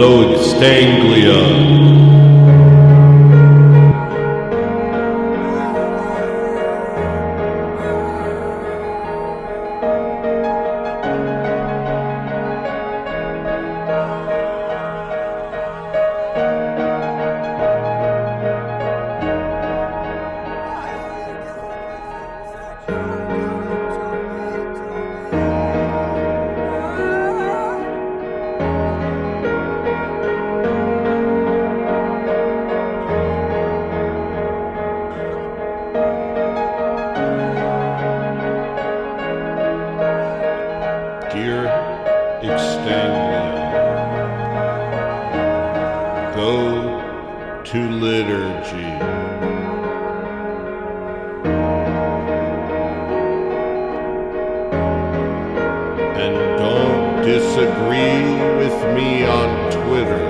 Hello, Stanglia. Dear Extanglia, go to liturgy. And don't disagree with me on Twitter.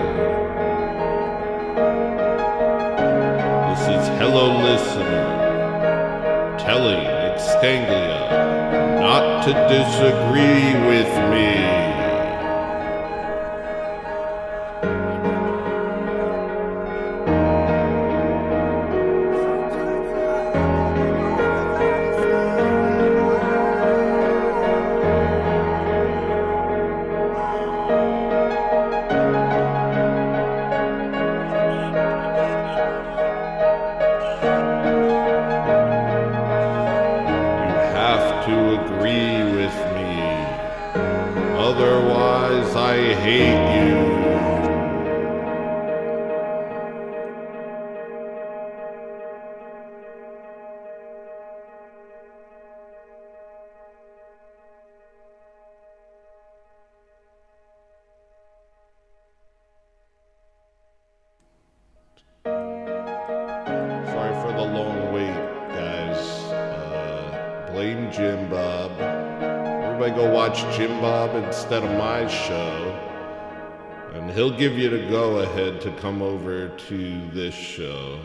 This is Hello Listener telling Extanglia not to disagree with me. To agree with me, otherwise I hate you. Sorry for the long wait, guys. Blame Jim Bob. Everybody go watch Jim Bob instead of my show, and he'll give you the go-ahead to come over to this show.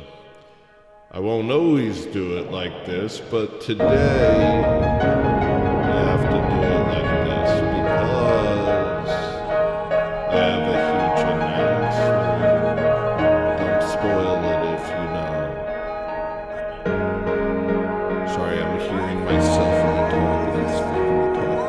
I won't always do it like this, but today I have to do it like this because I have a huge announcement. Don't spoil it if you know. Sorry, I'm hearing myself when I talk. It's making me talk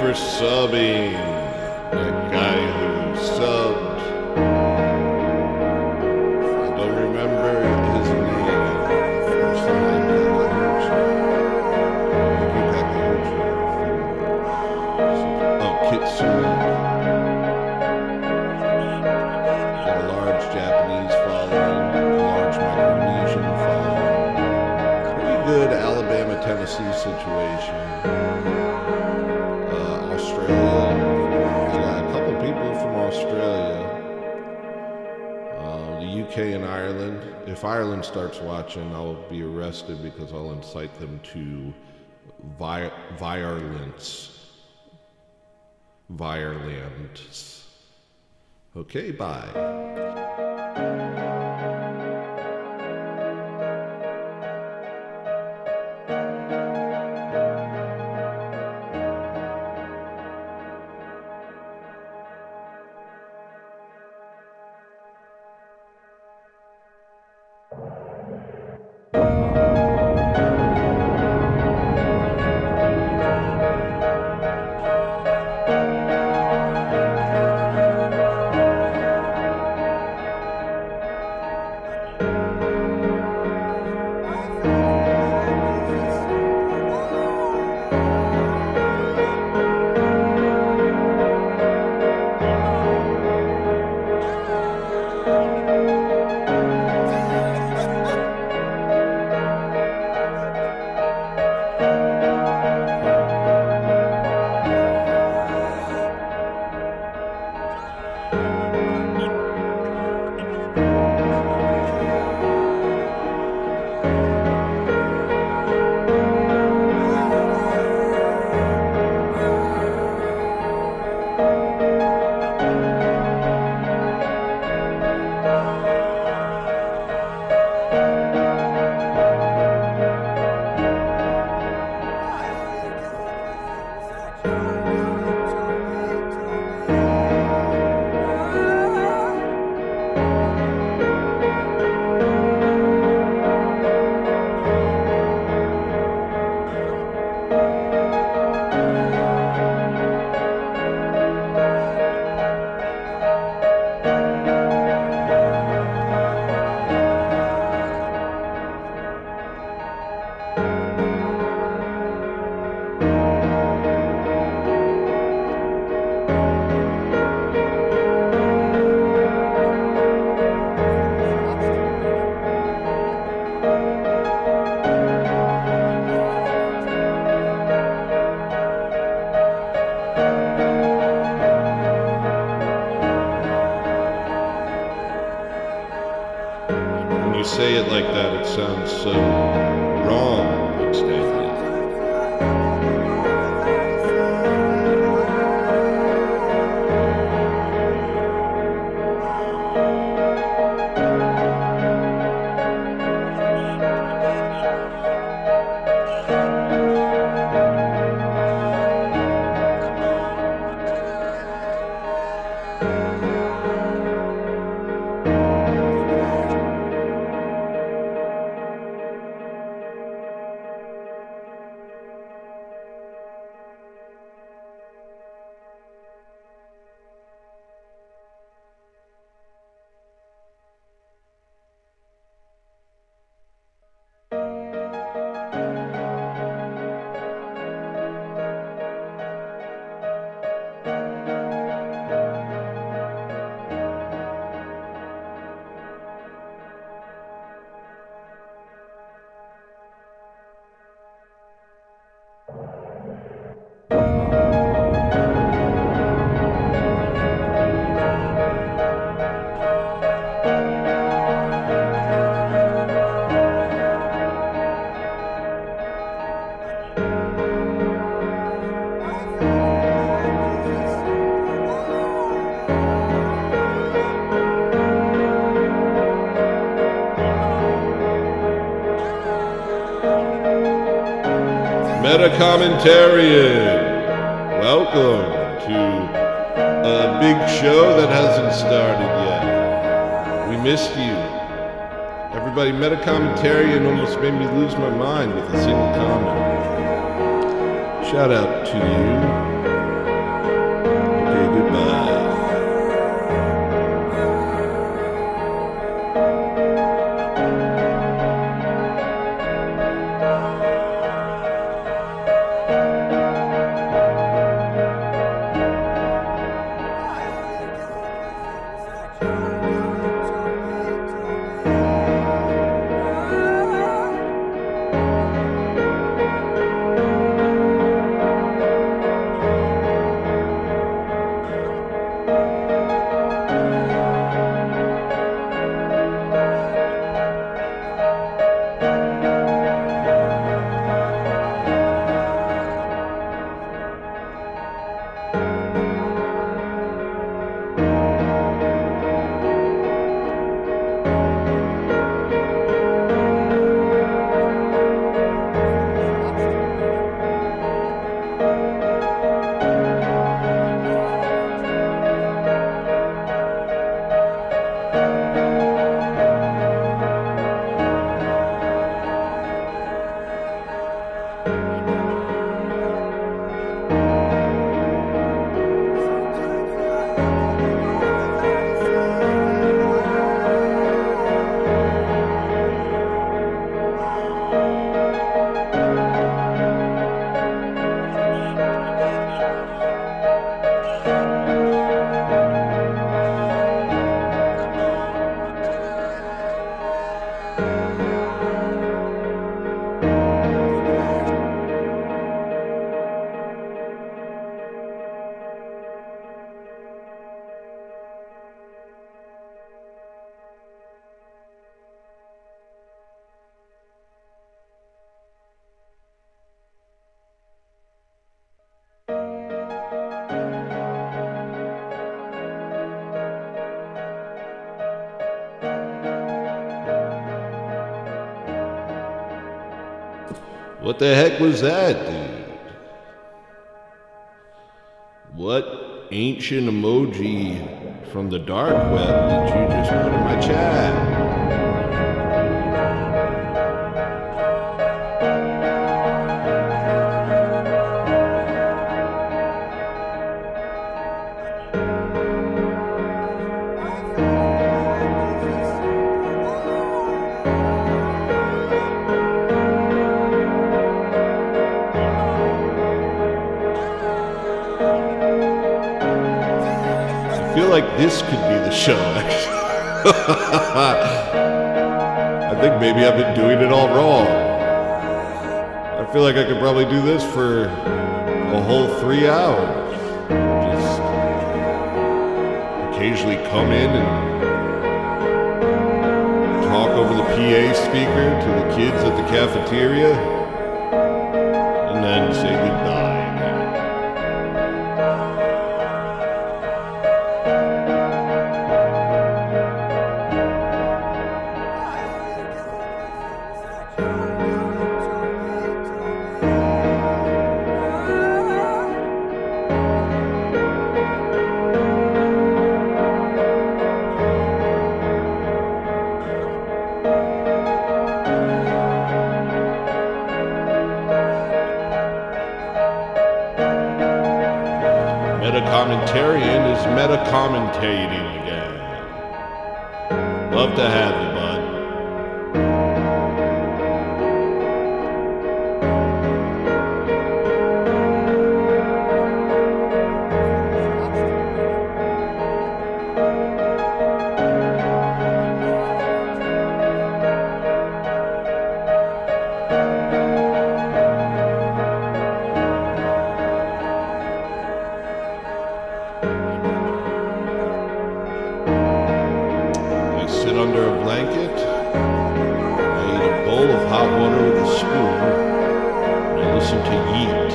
for subbing. That guy who subbed. I don't remember his name. Oh, Kitsune. Got a large Japanese following, a large Micronesian following. Pretty good Alabama-Tennessee situation. Australia. I got a couple people from Australia, the UK and Ireland. If Ireland starts watching, I'll be arrested because I'll incite them to Violence. Okay, bye. you say it like that, it sounds so wrong, Big Stanley. Metacommentarian, welcome to a big show that hasn't started yet. We missed you. Everybody, Metacommentarian almost made me lose my mind with a single comment. Shout out to you. Okay, goodbye. What the heck was that, dude? What ancient emoji from the dark web did you just put in my chat? I feel like this could be the show, actually. I think maybe I've been doing it all wrong. I feel like I could probably do this for a whole 3 hours. Just occasionally come in and talk over the PA speaker to the kids at the cafeteria, and then say goodbye. Meta-commentarian is meta-commentating again. Love to have you, bud. Sit under a blanket, I eat a bowl of hot water with a spoon, and I listen to Yeet.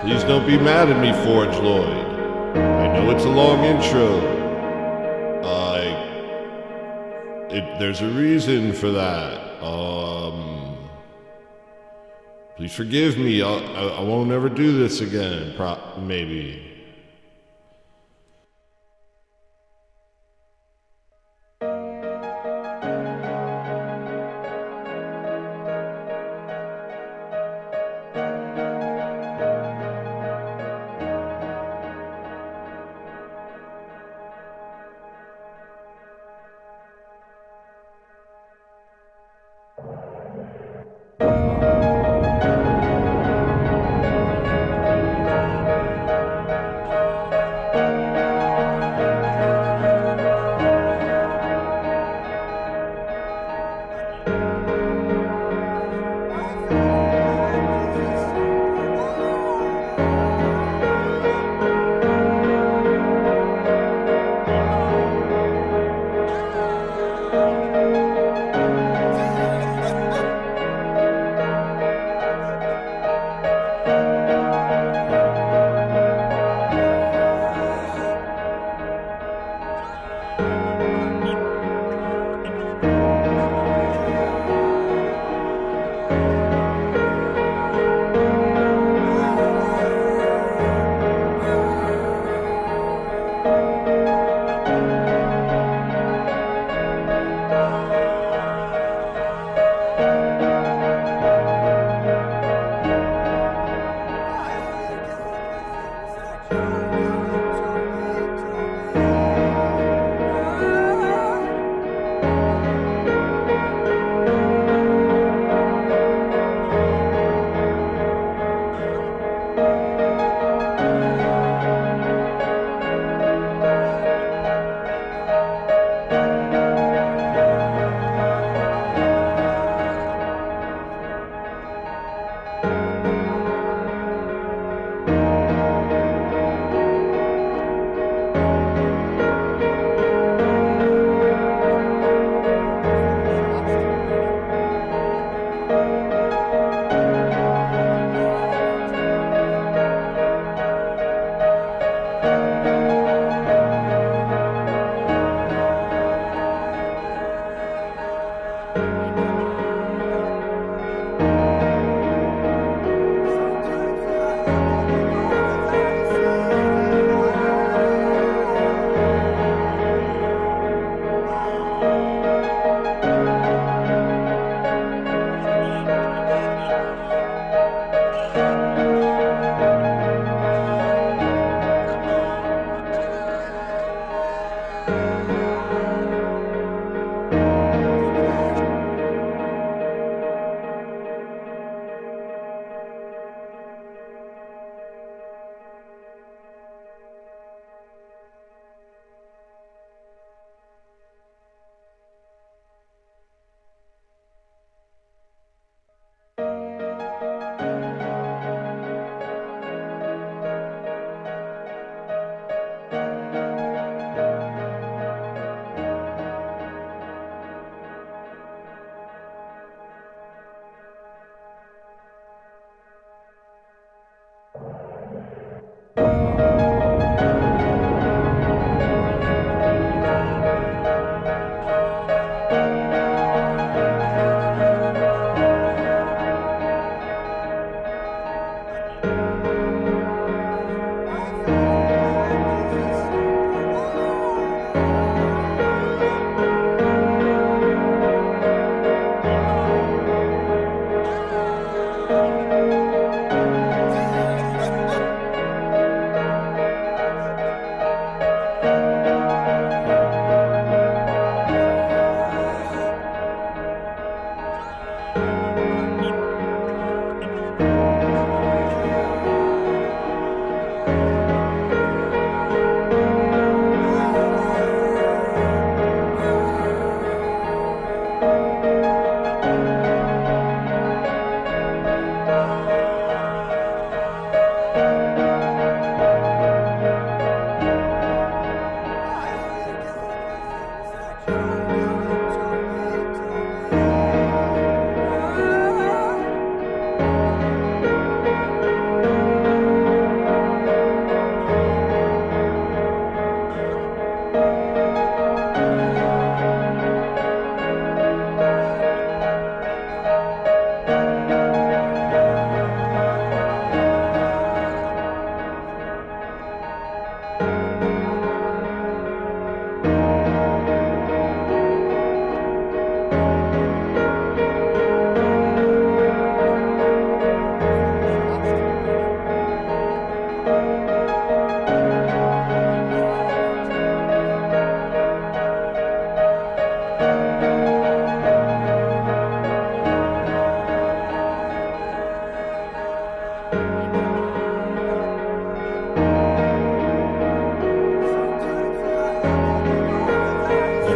Please don't be mad at me, Forge Lloyd. I know it's a long intro. There's a reason for that. Please forgive me. I won't ever do this again. Maybe.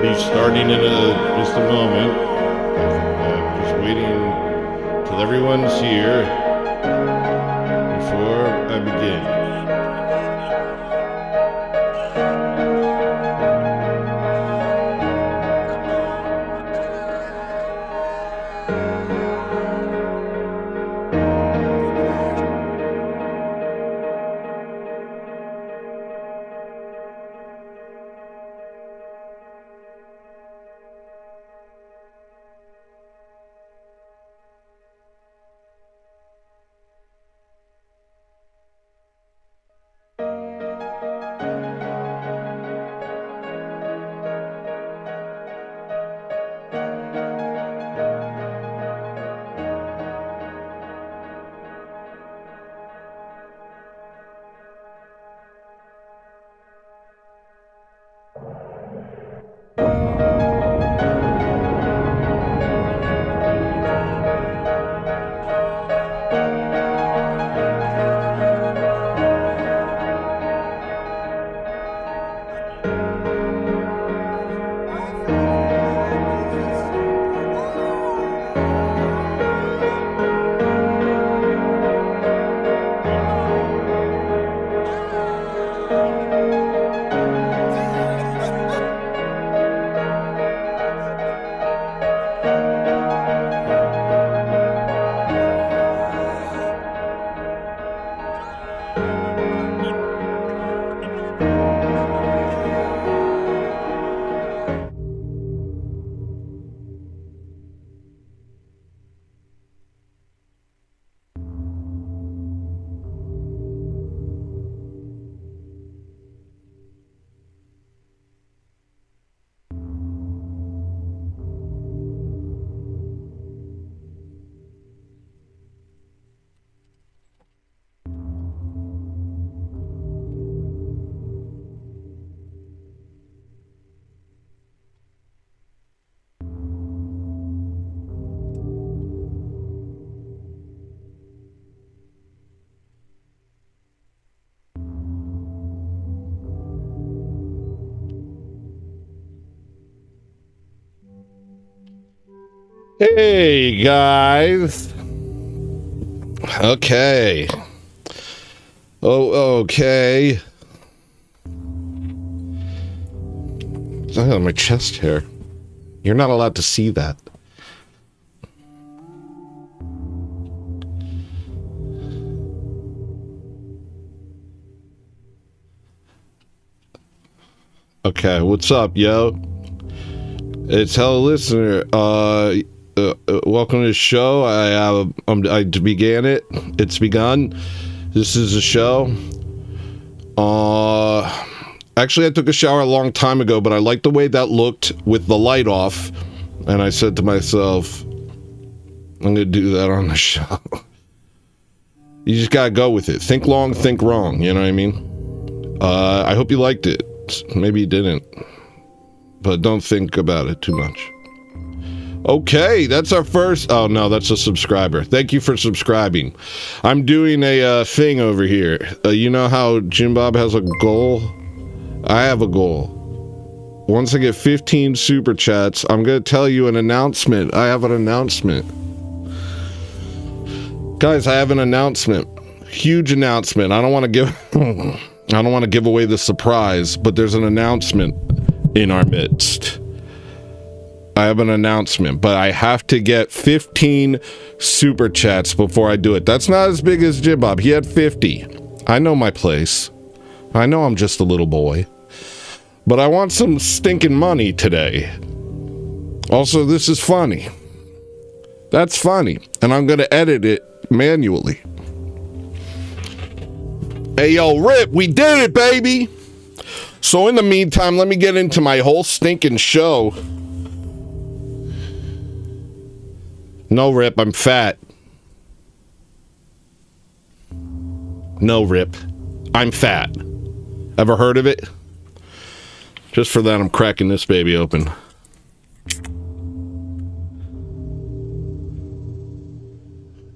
He's starting in just a moment. I'm just waiting till everyone's here before I begin. Hey guys. Okay. Oh, okay. It's not on my chest hair. You're not allowed to see that. Okay, what's up, yo? It's Hello Listener. Welcome to the show. I began it. It's begun. This is a show. Actually, I took a shower a long time ago, but I liked the way that looked with the light off, and I said to myself, I'm gonna do that on the show. You just gotta go with it. Think long, think wrong. You know what I mean? I hope you liked it. Maybe you didn't, but don't think about it too much. Okay, that's our first... Oh, no, that's a subscriber. Thank you for subscribing. I'm doing a thing over here. You know how Jim Bob has a goal? I have a goal. Once I get 15 super chats, I'm going to tell you an announcement. I have an announcement. Guys, I have an announcement. Huge announcement. I don't want to give... I don't want to give away the surprise, but there's an announcement in our midst. I have an announcement, but I have to get 15 super chats before I do it. That's not as big as Jim Bob. He had 50. I know my place. I know I'm just a little boy. But I want some stinking money today. Also, this is funny. That's funny. And I'm going to edit it manually. Hey, yo, Rip, we did it, baby! So in the meantime, let me get into my whole stinking show. No, Rip, I'm fat. No, Rip, I'm fat. Ever heard of it? Just for that, I'm cracking this baby open.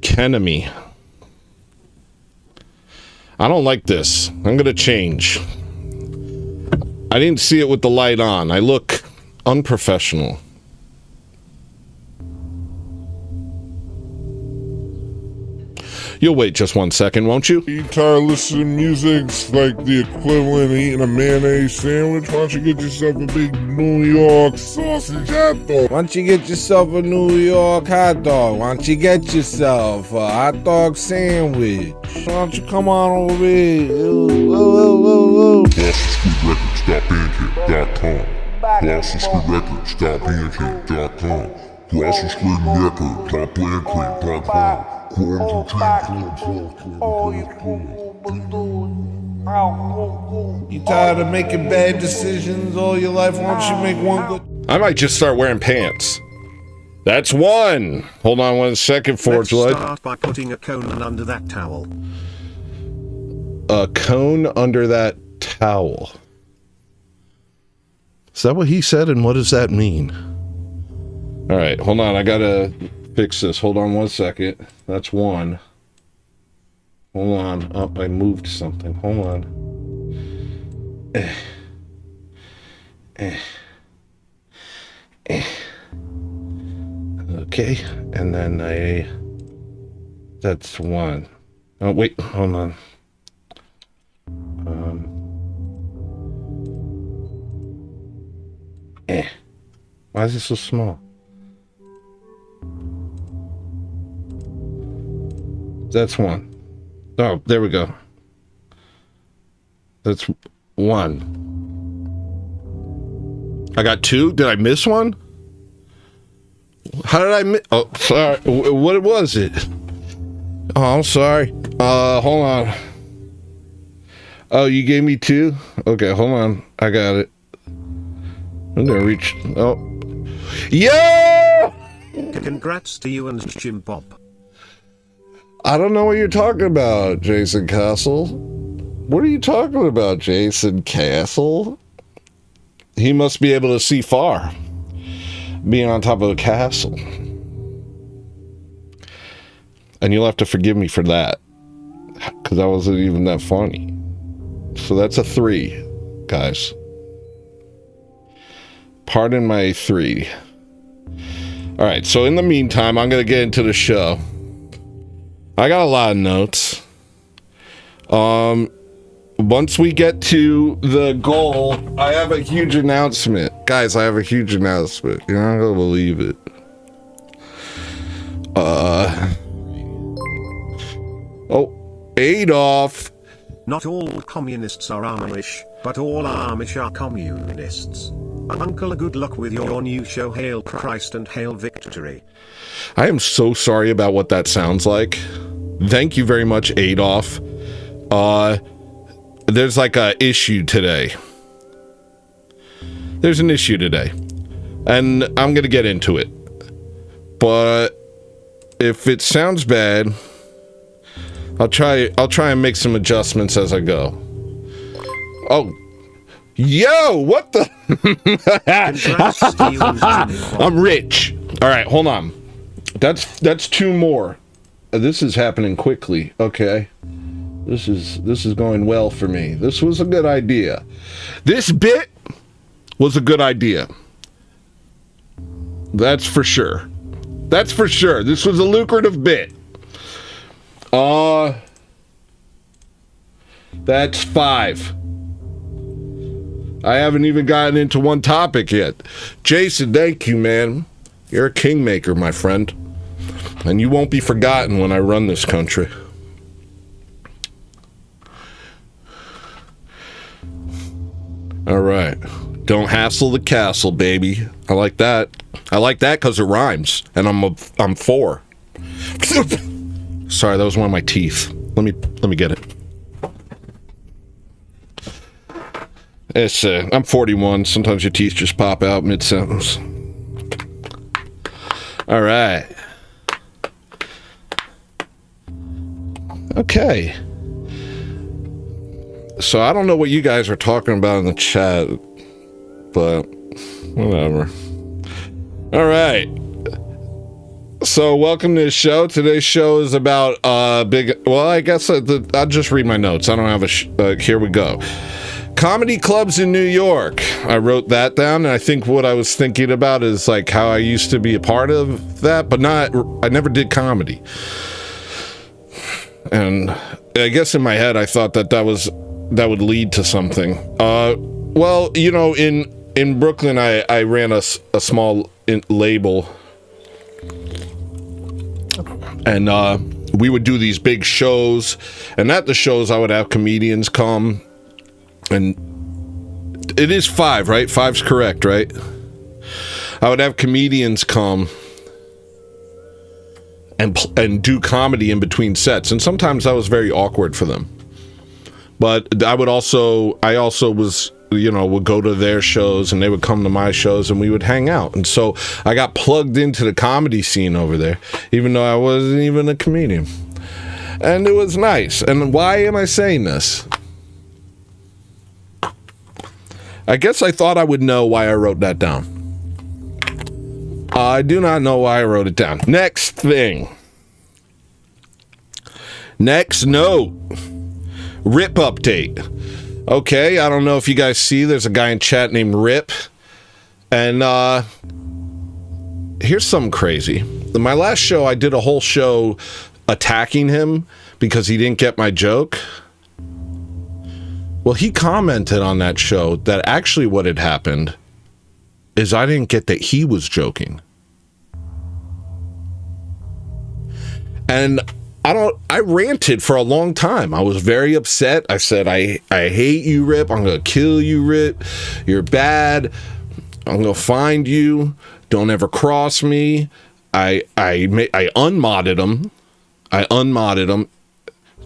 Kenemy. I don't like this. I'm gonna change. I didn't see it with the light on. I look unprofessional. You'll wait just 1 second, won't you? You tired of listening to music's like the equivalent of eating a mayonnaise sandwich? Why don't you get yourself a big New York sausage hot dog? Why don't you get yourself a New York hot dog? Why don't you get yourself a hot dog sandwich? Why don't you come on over here? GlossonSquareRecords.bandcamp.com GlossonSquareRecords.bandcamp.com GlossonSquareRecords.bandcamp.com. You tired of making bad decisions all your life? Why don't you make one good? I might just start wearing pants. That's one. Hold on 1 second, Forge Light. Let's start by putting a cone under that towel. A cone under that towel. Is that what he said, and what does that mean? All right, hold on. I gotta fix this. Hold on 1 second. That's one. Hold on. Oh, I moved something. Hold on. Okay, and then that's one. Oh, wait, hold on. Why is it so small? That's one. Oh, there we go. That's one. I got two? Did I miss one? How did I miss? Oh, sorry. What was it? Oh, I'm sorry. Hold on. Oh, you gave me two? Okay, hold on. I got it. I'm gonna reach. Oh. Yo! Congrats to you and Jim Bob. I don't know what you're talking about, Jason Castle. What are you talking about, Jason Castle? He must be able to see far, being on top of a castle. And you'll have to forgive me for that, because I wasn't even that funny. So that's a 3, guys. Pardon my 3. All right, so in the meantime, I'm going to get into the show. I got a lot of notes. Once we get to the goal, I have a huge announcement. Guys, I have a huge announcement. You're not going to believe it. Oh, Adolf. Not all communists are Amish, but all Amish are communists. Uncle, good luck with your new show. Hail Christ and hail victory. I am so sorry about what that sounds like. Thank you very much, Adolf. There's like a issue today. There's an issue today. And I'm gonna get into it. But if it sounds bad, I'll try and make some adjustments as I go. Oh. Yo, what the? I'm rich. All right, hold on. That's 2 more. This is happening quickly. Okay. This is going well for me. This was a good idea. This bit was a good idea. That's for sure. That's for sure. This was a lucrative bit. That's 5. I haven't even gotten into one topic yet. Jason, thank you, man. You're a kingmaker, my friend. And you won't be forgotten when I run this country. All right. Don't hassle the castle, baby. I like that. I like that because it rhymes. And I'm 4. Sorry, that was one of my teeth. Let me get it. It's I'm 41. Sometimes your teeth just pop out mid-sentence. All right. Okay. So I don't know what you guys are talking about in the chat, but whatever. All right. So welcome to the show. Today's show is about big. Well, I guess I'll just read my notes. I don't have here we go. Comedy clubs in New York. I wrote that down, and I think what I was thinking about is like how I used to be a part of that, but I never did comedy. And I guess in my head I thought that would lead to something. Well, you know, in Brooklyn I ran a small label, and we would do these big shows, and at the shows I would have comedians come. And it is 5, right? 5's correct, right? I would have comedians come and do comedy in between sets, and sometimes that was very awkward for them. But I also was, you know, would go to their shows, and they would come to my shows, and we would hang out. And so I got plugged into the comedy scene over there, even though I wasn't even a comedian. And it was nice. And why am I saying this? I guess I thought I would know why I wrote that down. I do not know why I wrote it down. Next thing. Next note. Rip update. Okay, I don't know if you guys see, there's a guy in chat named Rip. And here's something crazy. In my last show, I did a whole show attacking him because he didn't get my joke. Well, he commented on that show that actually what had happened is I didn't get that he was joking. And I ranted for a long time. I was very upset. I said, I hate you, Rip. I'm going to kill you, Rip. You're bad. I'm going to find you. Don't ever cross me. I unmodded him. I unmodded him.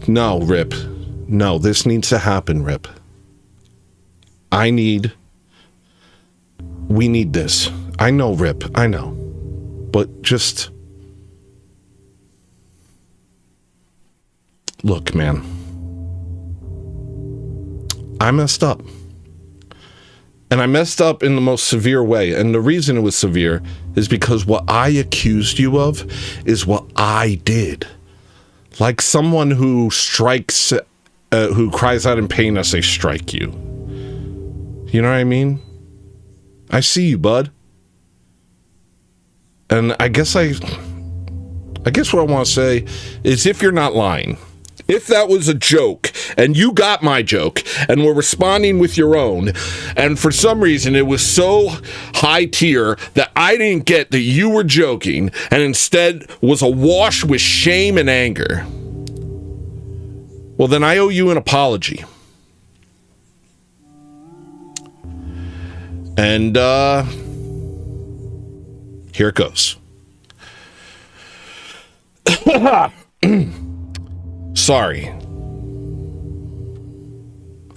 No, Rip. No, this needs to happen, Rip. We need this. I know, Rip. I know. But just... Look, man. I messed up. And I messed up in the most severe way. And the reason it was severe is because what I accused you of is what I did. Like someone who strikes... who cries out in pain as they strike you. You know what I mean? I see you, bud. And I guess what I want to say is, if you're not lying, if that was a joke and you got my joke and were responding with your own, and for some reason it was so high tier that I didn't get that you were joking and instead was awash with shame and anger, well, then I owe you an apology. And, here it goes. Sorry.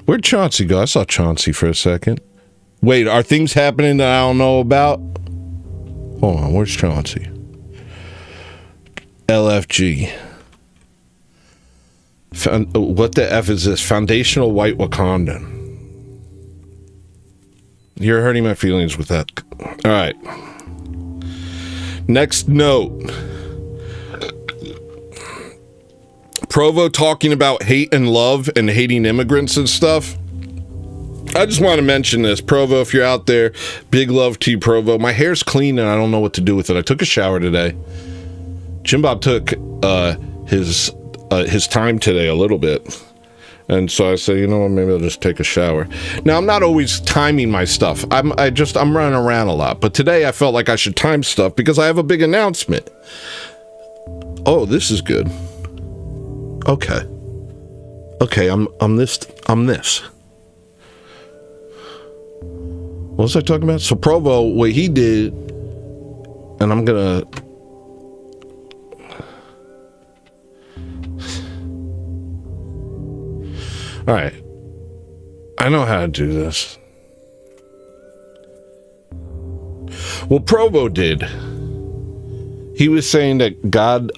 Where'd Chauncey go? I saw Chauncey for a second. Wait, are things happening that I don't know about? Hold on, where's Chauncey? LFG. What the F is this? Foundational White Wakandan. You're hurting my feelings with that. All right. Next note. Provo talking about hate and love and hating immigrants and stuff. I just want to mention this. Provo, if you're out there, big love to you, Provo. My hair's clean and I don't know what to do with it. I took a shower today. Jim Bob took his time today a little bit. And so I said, you know what, maybe I'll just take a shower. Now, I'm not always timing my stuff. I'm running around a lot. But today I felt like I should time stuff because I have a big announcement. Oh, this is good. Okay. Okay, I'm this. What was I talking about? So Provo, what he did, and I'm gonna... All right. I know how to do this. Well, Provo did. He was saying that God,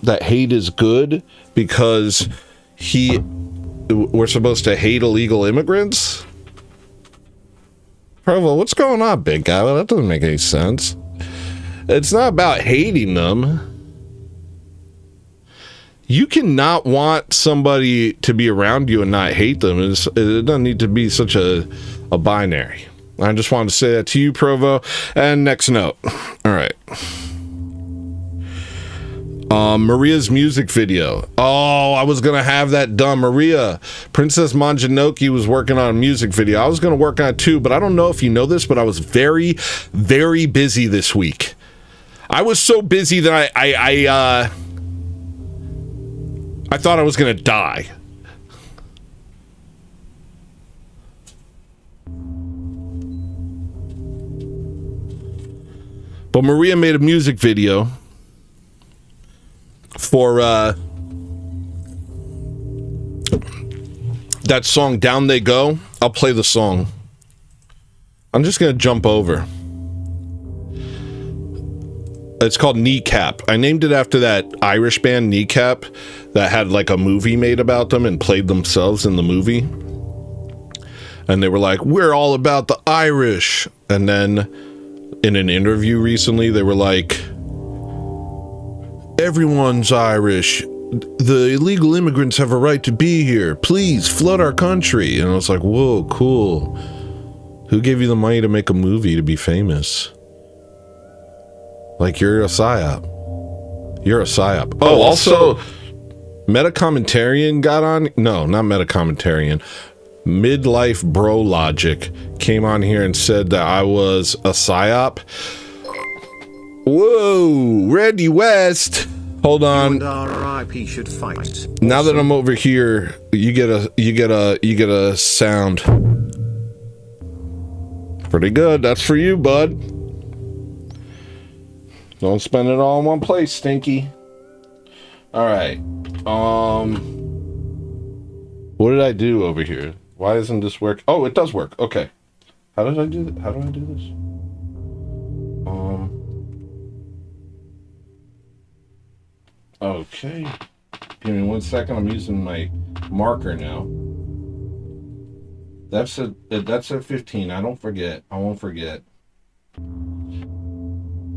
that hate is good because we're supposed to hate illegal immigrants? Provo, what's going on, big guy? Well, that doesn't make any sense. It's not about hating them. You cannot want somebody to be around you and not hate them. It doesn't need to be such a binary. I just wanted to say that to you, Provo. And next note. All right. Maria's music video. Oh, I was gonna have that done. Maria, Princess Mononoke was working on a music video. I was gonna work on it too, but I don't know if you know this, but I was very, very busy this week. I was so busy that I thought I was gonna die. But Maria made a music video for that song Down They Go. I'll play the song. I'm just gonna jump over. It's called Kneecap. I named it after that Irish band Kneecap that had like a movie made about them and played themselves in the movie. And they were like, we're all about the Irish. And then in an interview recently, they were like, everyone's Irish. The illegal immigrants have a right to be here. Please flood our country. And I was like, whoa, cool. Who gave you the money to make a movie to be famous? Like, you're a psyop. You're a psyop. Oh, also, Metacommentarian got on. No, not Metacommentarian. Midlife Bro Logic came on here and said that I was a psyop. Whoa, Randy West. Hold on. RIP should fight. Now that I'm over here, you get a sound. Pretty good. That's for you, bud. Don't spend it all in one place, Stinky. All right. What did I do over here? Why doesn't this work? Oh, it does work. Okay. How did I do that? How do I do this? Okay. Give me 1 second. I'm using my marker now. That's at 15. I don't forget. I won't forget.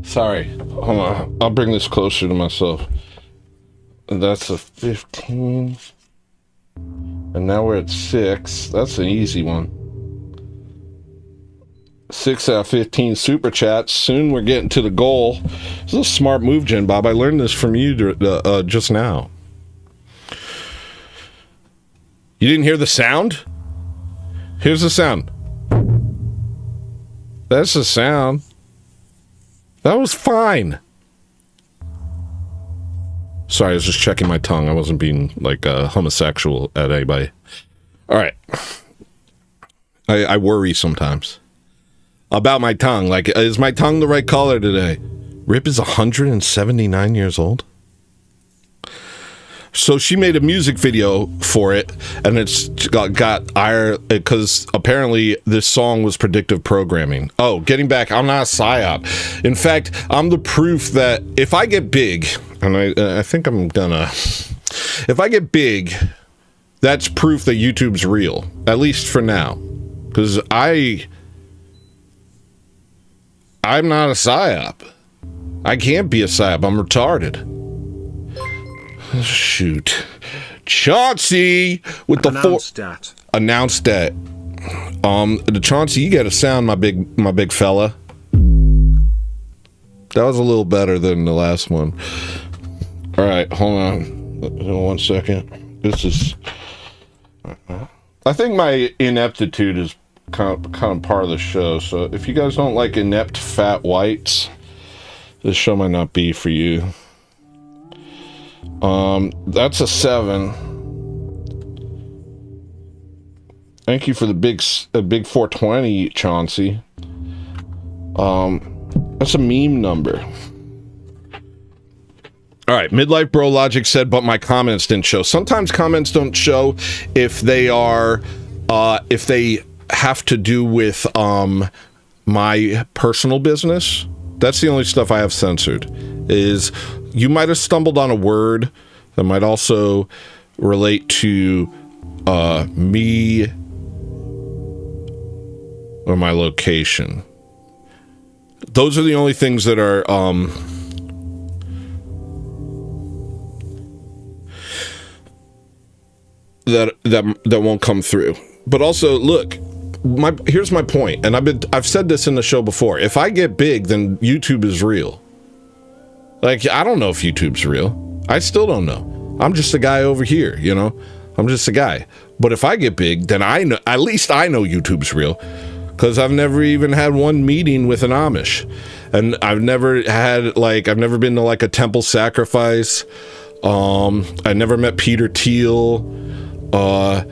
Sorry. Hold on. I'll bring this closer to myself. That's a 15. And now we're at 6. That's an easy one. 6 out of 15 super chats. Soon we're getting to the goal. This is a smart move, Jen Bob. I learned this from you just now. You didn't hear the sound? Here's the sound. That's the sound. That was fine. Sorry, I was just checking my tongue. I wasn't being like homosexual at anybody. All right. I worry sometimes about my tongue. Like, is my tongue the right color today? Rip is 179 years old. So she made a music video for it, and it's got because apparently this song was predictive programming. Oh, getting back, I'm not a psyop. In fact, I'm the proof that if I get big, and I think I'm gonna, if I get big, that's proof that YouTube's real, at least for now, because I'm not a psyop. I can't be a psyop. I'm retarded. Shoot. Chauncey with the announced that. The Chauncey, you gotta sound my big fella. That was a little better than the last one. Alright, hold on 1 second. This is I think my ineptitude is kind of part of the show, so if you guys don't like inept fat whites, this show might not be for you. That's a 7. Thank you for the big 420, Chauncey. That's a meme number. All right, Midlife Bro Logic said, but my comments didn't show. Sometimes comments don't show if they are, if they have to do with my personal business. That's the only stuff I have censored. Is you might have stumbled on a word that might also relate to me or my location. Those are the only things that are that won't come through. But also, look, here's my point, and I've said this in the show before. If I get big, then YouTube is real. Like, I don't know if YouTube's real. I still don't know. I'm just a guy over here, you know? I'm just a guy. But if I get big, then I know, at least I know YouTube's real, because I've never even had one meeting with an Amish, and I've never been to like a temple sacrifice. I never met Peter Thiel. I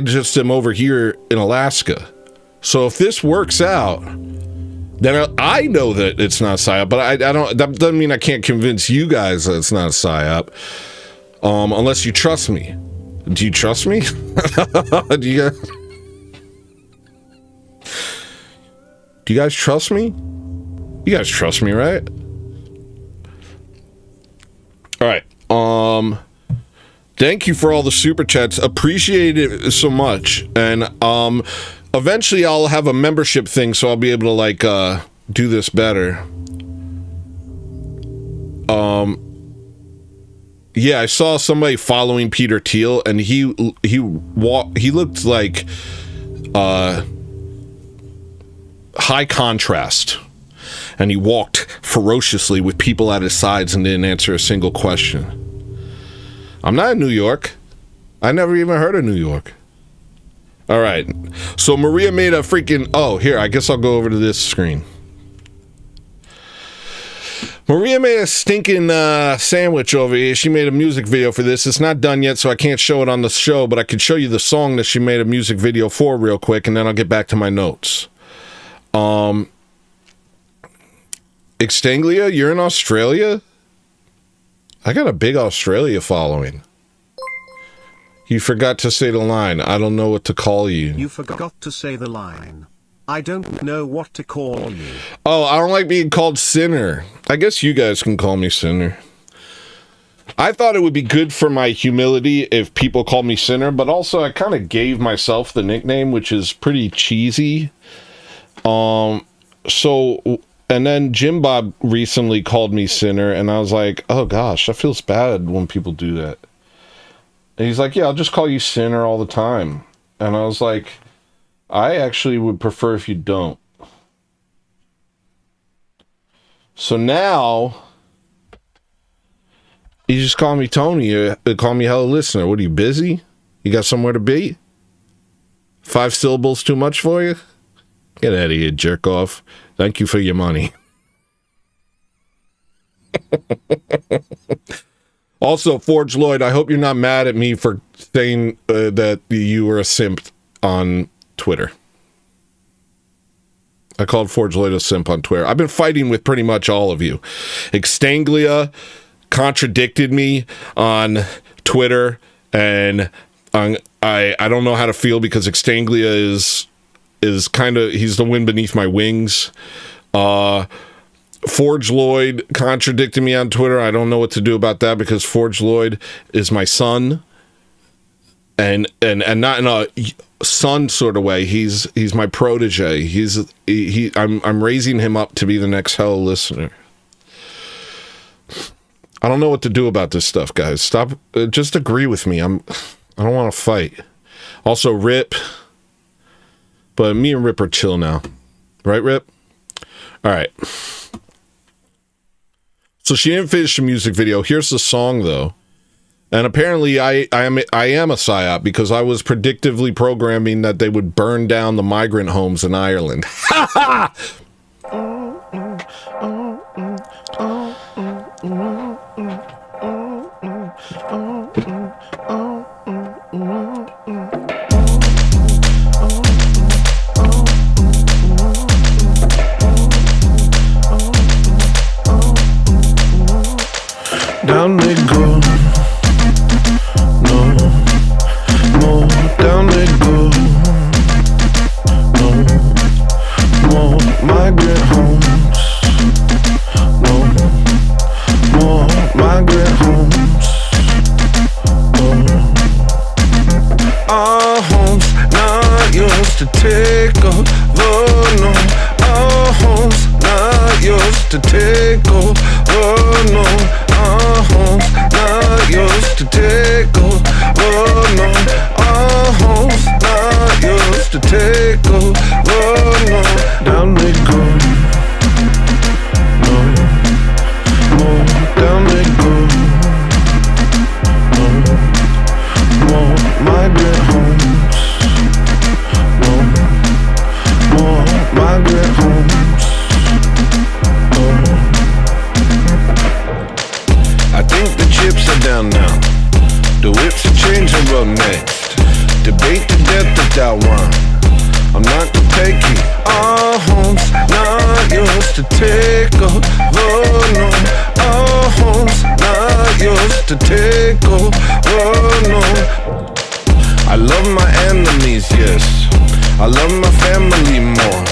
just am over here in Alaska. So if this works out, then I know that it's not a psyop, but I don't. That doesn't mean I can't convince you guys that it's not a psyop, unless you trust me. Do you trust me? Do you guys trust me? You guys trust me, right? All right. Thank you for all the super chats. Appreciate it so much. And eventually I'll have a membership thing, so I'll be able to like do this better. Yeah, I saw somebody following Peter Thiel, and he looked like high contrast, and he walked ferociously with people at his sides and didn't answer a single question. I'm not in New York. I never even heard of New York. All right. So Maria made a freaking... Oh, here, I guess I'll go over to this screen. Maria made a stinking sandwich over here. She made a music video for this. It's not done yet, so I can't show it on the show, but I can show you the song that she made a music video for real quick, and then I'll get back to my notes. Extanglia, you're in Australia? I got a big Australia following. You forgot to say the line. I don't know what to call you. You forgot to say the line. I don't know what to call you. Oh, I don't like being called Sinner. I guess you guys can call me Sinner. I thought it would be good for my humility if people called me Sinner, but also I kind of gave myself the nickname, which is pretty cheesy. And then Jim Bob recently called me Sinner, and I was like, oh gosh, that feels bad when people do that. And he's like, yeah, I'll just call you Sinner all the time. And I was like, I actually would prefer if you don't. So now, you just call me Tony, you call me Hello Listener. What, are you busy? You got somewhere to be? 5 syllables too much for you? Get out of here, jerk off. Thank you for your money. Also, Forge Lloyd, I hope you're not mad at me for saying that you were a simp on Twitter. I called Forge Lloyd a simp on Twitter. I've been fighting with pretty much all of you. Extanglia contradicted me on Twitter, and I don't know how to feel because Extanglia is kind of, he's the wind beneath my wings. Forge Lloyd contradicted me on Twitter. I don't know what to do about that because Forge Lloyd is my son, and not in a son sort of way. He's my protege. I'm raising him up to be the next Hello Listener. I don't know what to do about this stuff, guys. Stop. Just agree with me. I don't want to fight. Also, Rip. But me and Rip are chill now. Right, Rip? All right. So she didn't finish the music video. Here's the song, though. And apparently I am a psyop because I was predictively programming that they would burn down the migrant homes in Ireland. Ha ha! Down they go, no more. Down they go, no more. Migrant homes, no more. Migrant homes, no. Our homes not yours to take over, no. Our homes not yours to take over, no. Our homes not not yours to take over, no. Our home's not yours to take over, no. Down they go, no, no. Down they go, no, no. Migrant homes, no, no. Migrant homes, no. I think the chips are down now. The whips are changing up next. Debate the death of Taiwan. I'm not to take it. Our home's not yours to take over, no. Our home's not yours to take over, no. I love my enemies, yes. I love my family more.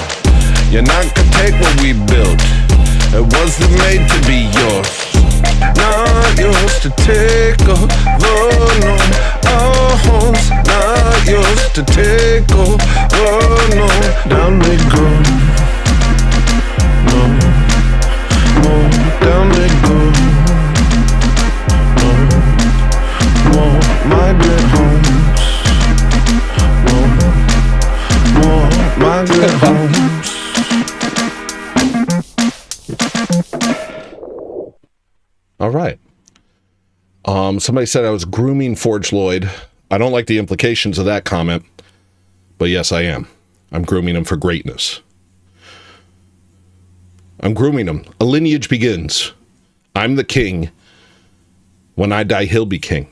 You're not gonna take what we built. It wasn't made to be yours. Not yours to take over, no. Our home's not yours to take over, no. Down they go, no, no. Down they go, no, no. Migrant homes, no, no. Migrant homes. All right. Somebody said I was grooming Forge Lloyd. I don't like the implications of that comment, but yes, I am. I'm grooming him for greatness. I'm grooming him. A lineage begins. I'm the king. When I die, he'll be king.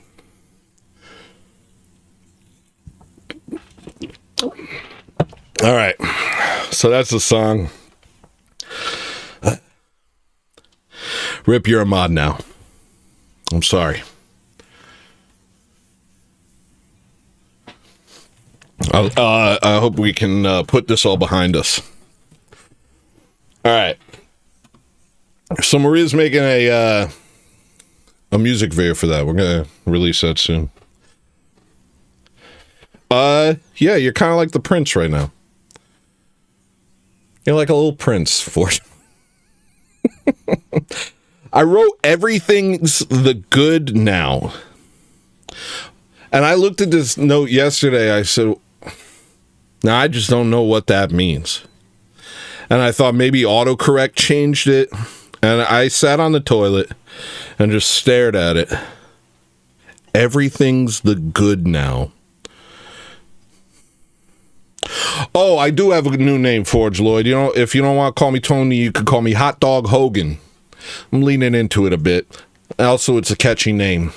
All right. So that's the song. Rip, you're a mod now. I'm sorry. I hope we can put this all behind us. All right. So Maria's making a music video for that. We're gonna release that soon. Yeah, you're kind of like the prince right now. You're like a little prince for. I wrote everything's the good now. And I looked at this note yesterday. I said, now I just don't know what that means. And I thought maybe autocorrect changed it. And I sat on the toilet and just stared at it. Everything's the good now. Oh, I do have a new name, Forge Lloyd. You know, if you don't want to call me Tony, you could call me Hot Dog Hogan. I'm leaning into it a bit. Also, it's a catchy name.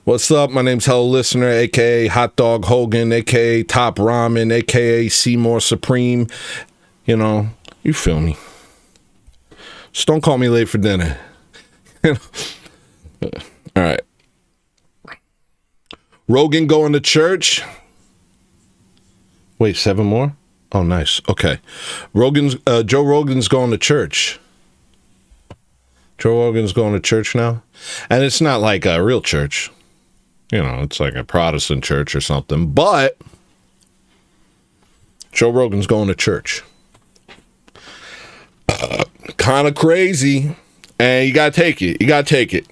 What's up? My name's Hello Listener, a.k.a. Hot Dog Hogan, a.k.a. Top Ramen, a.k.a. Seymour Supreme. You know, you feel me. Just don't call me late for dinner. All right. Rogan going to church. Wait, 7 more? Oh, nice. Okay. Joe Rogan's going to church. Joe Rogan's going to church now. And it's not like a real church. You know, it's like a Protestant church or something. But Joe Rogan's going to church. Kind of crazy. And you got to take it. You got to take it.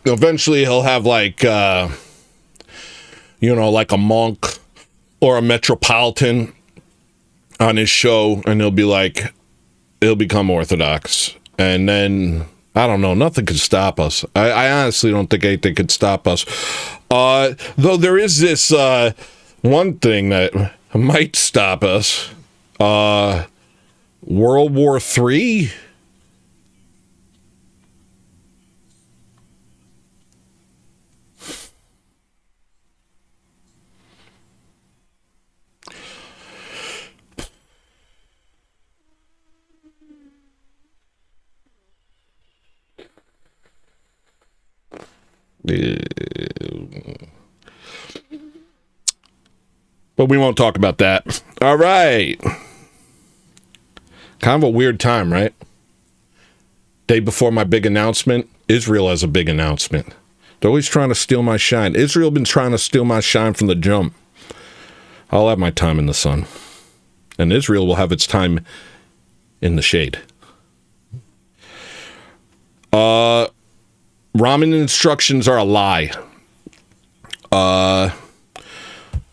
Eventually he'll have like, you know, like a monk or a metropolitan on his show. And he'll be like, he'll become Orthodox. And then, I don't know, nothing could stop us. I honestly don't think anything could stop us. Though there is this one thing that might stop us. World War III? But we won't talk about that. All right. Kind of a weird time, right? Day before my big announcement, Israel has a big announcement. They're always trying to steal my shine. Israel been trying to steal my shine from the jump. I'll have my time in the sun. And Israel will have its time in the shade. Ramen instructions are a lie.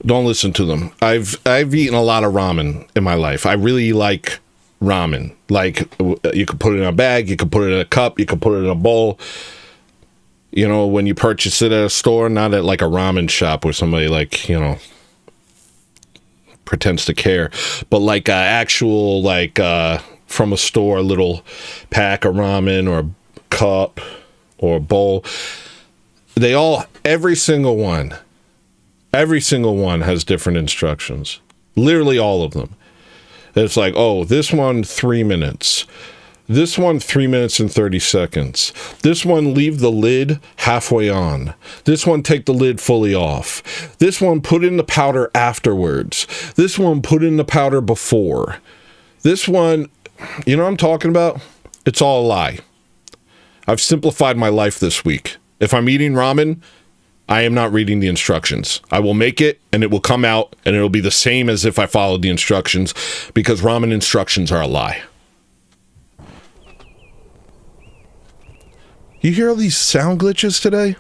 Don't listen to them. I've eaten a lot of ramen in my life. I really like ramen. Like, you could put it in a bag, you could put it in a cup, you could put it in a bowl. You know, when you purchase it at a store, not at like a ramen shop where somebody like, you know, pretends to care, but like actual, like from a store, a little pack of ramen or a cup or a bowl. Every single one has different instructions. Literally all of them. It's like, oh, this one 3 minutes. This one 3 minutes and 30 seconds. This one leave the lid halfway on. This one take the lid fully off. This one put in the powder afterwards. This one put in the powder before. This one, you know what I'm talking about? It's all a lie. I've simplified my life this week. If I'm eating ramen, I am not reading the instructions. I will make it, and it will come out, and it'll be the same as if I followed the instructions, because ramen instructions are a lie. You hear all these sound glitches today?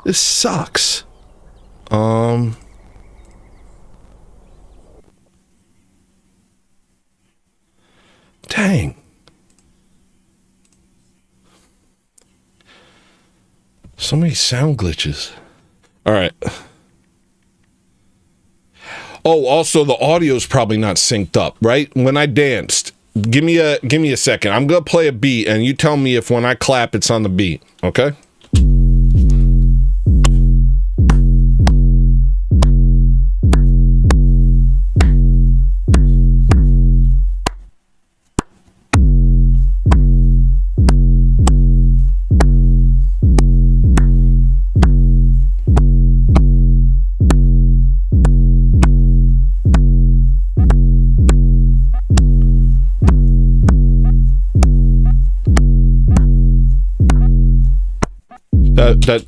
This sucks. Dang. So many sound glitches. All right. Oh, also the audio's probably not synced up, right? When I danced, give me a second. I'm gonna play a beat, and you tell me if when I clap it's on the beat, okay?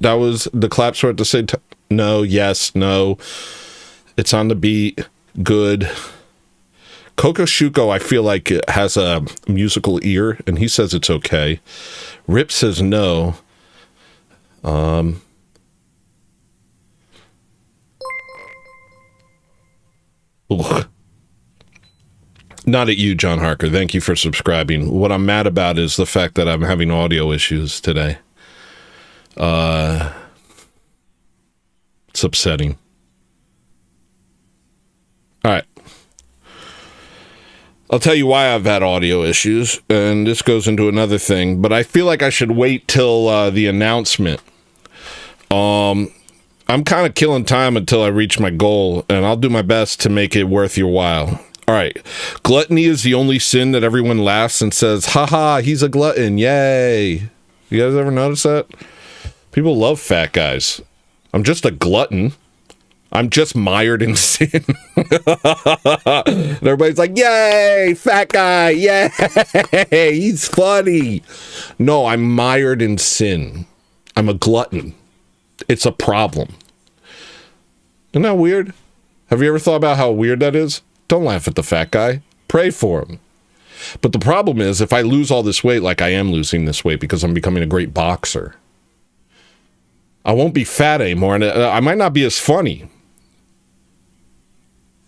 That was the claps were at the same time. No, yes, no. It's on the beat. Good. Coco Shuko, I feel like it has a musical ear, and he says it's okay. Rip says no. Ugh. Not at you, John Harker. Thank you for subscribing. What I'm mad about is the fact that I'm having audio issues today. It's upsetting. All right. I'll tell you why I've had audio issues, and this goes into another thing, but I feel like I should wait till the announcement. I'm kind of killing time until I reach my goal, and I'll do my best to make it worth your while. All right. Gluttony is the only sin that everyone laughs and says, haha, he's a glutton. Yay. You guys ever notice that? People love fat guys. I'm just a glutton. I'm just mired in sin. And everybody's like, yay, fat guy, yay, he's funny. No, I'm mired in sin. I'm a glutton. It's a problem. Isn't that weird? Have you ever thought about how weird that is? Don't laugh at the fat guy. Pray for him. But the problem is, if I lose all this weight like I am losing this weight because I'm becoming a great boxer, I won't be fat anymore, and I might not be as funny.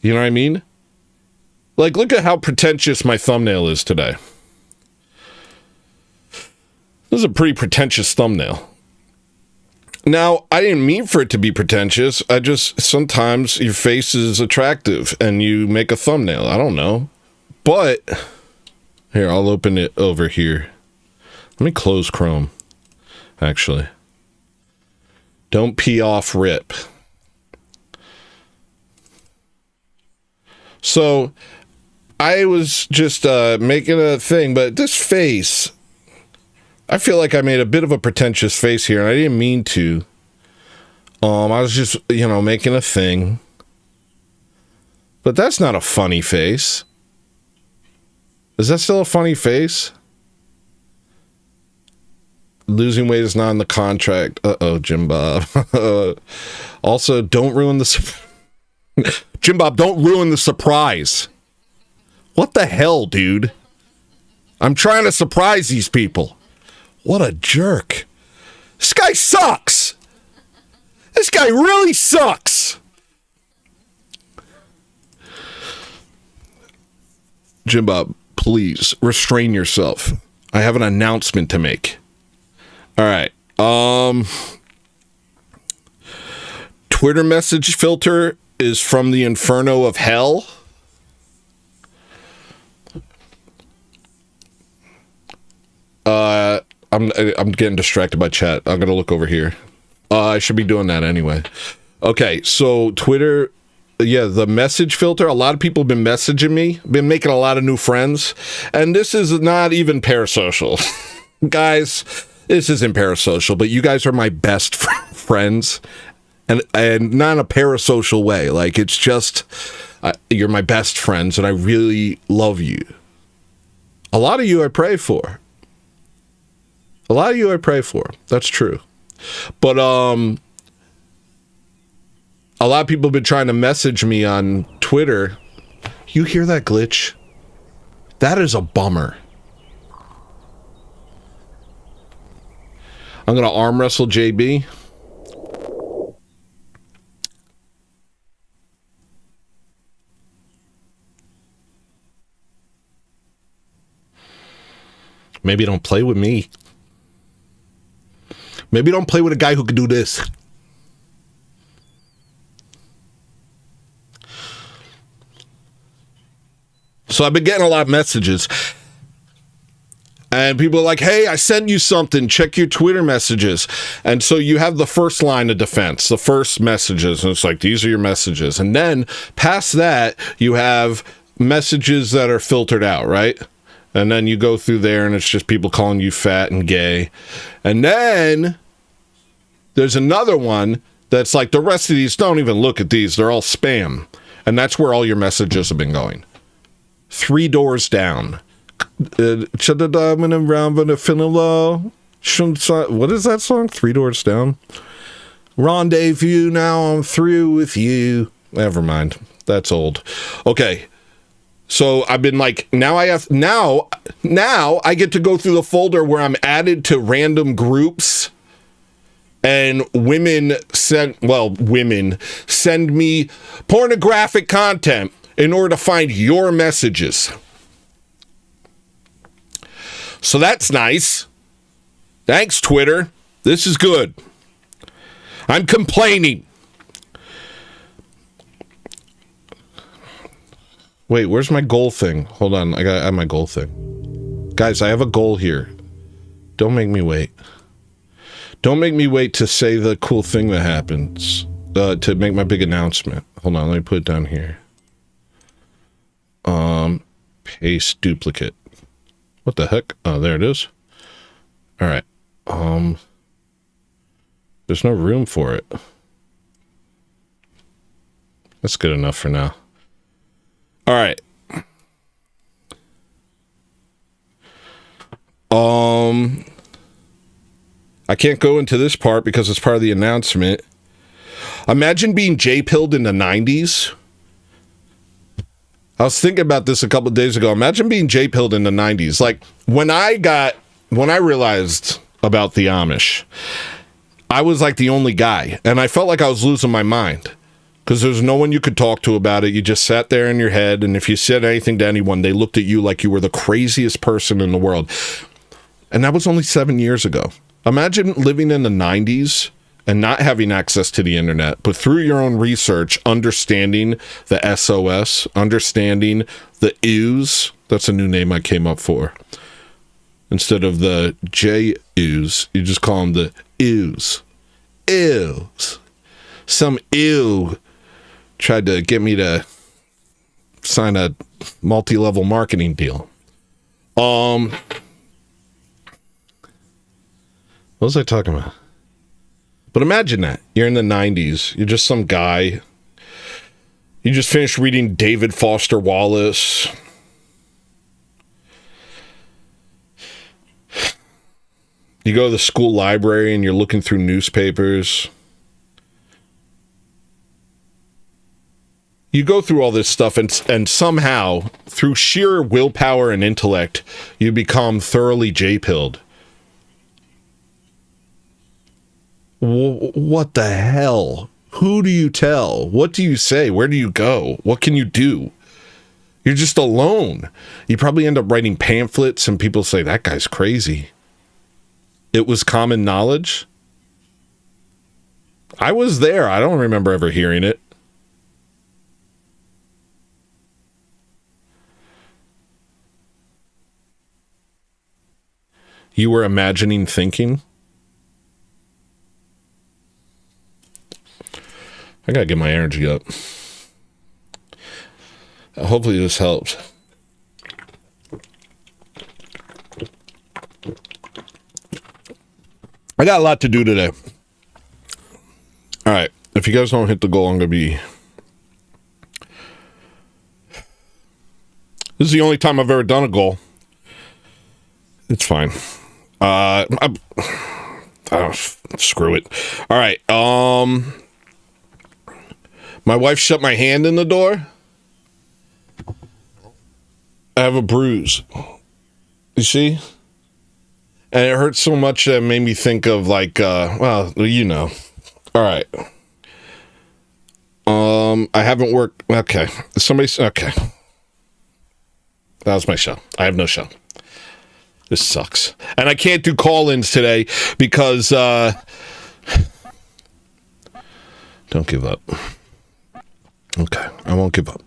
You know what I mean? Like, look at how pretentious my thumbnail is today. This is a pretty pretentious thumbnail. Now, I didn't mean for it to be pretentious. I just, sometimes your face is attractive, and you make a thumbnail. I don't know. But, here, I'll open it over here. Let me close Chrome, actually. Don't pee off Rip. So, I was just making a thing, but this face, I feel like I made a bit of a pretentious face here, and I didn't mean to. I was just, making a thing. But that's not a funny face. Is that still a funny face? Losing weight is not in the contract. Uh-oh, Jim Bob. Also, don't ruin the... Jim Bob, don't ruin the surprise. What the hell, dude? I'm trying to surprise these people. What a jerk. This guy sucks. This guy really sucks. Jim Bob, please restrain yourself. I have an announcement to make. All right. Twitter message filter is from the Inferno of Hell. I'm getting distracted by chat. I'm gonna look over here. I should be doing that anyway. Okay, so Twitter, yeah, the message filter. A lot of people have been messaging me, been making a lot of new friends, and this is not even parasocial, guys. This isn't parasocial, but you guys are my best friends, and not in a parasocial way. Like, it's just you're my best friends, and I really love you. A lot of you I pray for. A lot of you I pray for. That's true. But a lot of people have been trying to message me on Twitter. You hear that glitch? That is a bummer. I'm going to arm wrestle JB. Maybe don't play with me. Maybe don't play with a guy who can do this. So I've been getting a lot of messages. And people are like, hey, I sent you something. Check your Twitter messages. And so you have the first line of defense, the first messages. And it's like, these are your messages. And then past that, you have messages that are filtered out, right? And then you go through there and it's just people calling you fat and gay. And then there's another one that's like, the rest of these, don't even look at these. They're all spam. And that's where all your messages have been going. 3 doors down. What is that song? 3 Doors Down? Rendezvous, now I'm through with you. Never mind. That's old. Okay. So I've been like, now I get to go through the folder where I'm added to random groups, and women send me pornographic content in order to find your messages. So that's nice. Thanks, Twitter. This is good. I'm complaining. Wait, where's my goal thing? Hold on, I have my goal thing. Guys, I have a goal here. Don't make me wait. Don't make me wait to say the cool thing that happens. To make my big announcement. Hold on, let me put it down here. Paste duplicate. What the heck? Oh, there it is. All right. There's no room for it. That's good enough for now. All right. I can't go into this part because it's part of the announcement. Imagine being J-pilled in the 90s. I was thinking about this a couple of days ago. Imagine being J-pilled in the 90s. Like, when I realized about the Amish, I was like the only guy. And I felt like I was losing my mind. Because there's no one you could talk to about it. You just sat there in your head, and if you said anything to anyone, they looked at you like you were the craziest person in the world. And that was only 7 years ago. Imagine living in the 90s and not having access to the internet, but through your own research, understanding the SOS, understanding the EWs. That's a new name I came up for. Instead of the J-EWs, you just call them the EWs. EWs. Some ew tried to get me to sign a multi-level marketing deal. What was I talking about? But imagine that. You're in the 90s. You're just some guy. You just finished reading David Foster Wallace. You go to the school library and you're looking through newspapers. You go through all this stuff, and somehow, through sheer willpower and intellect, you become thoroughly J-pilled. What the hell? Who do you tell? What do you say? Where do you go? What can you do? You're just alone. You probably end up writing pamphlets and people say, that guy's crazy. It was common knowledge. I was there. I don't remember ever hearing it. You were imagining thinking? I gotta get my energy up. Hopefully this helps. I got a lot to do today. All right. If you guys don't hit the goal, I'm gonna be... This is the only time I've ever done a goal. It's fine. Screw it. All right. My wife shut my hand in the door. I have a bruise. You see? And it hurts so much that it made me think of like, well, you know. All right. I haven't worked. Okay. Okay. That was my show. I have no show. This sucks. And I can't do call-ins today because, don't give up. Okay, I won't give up.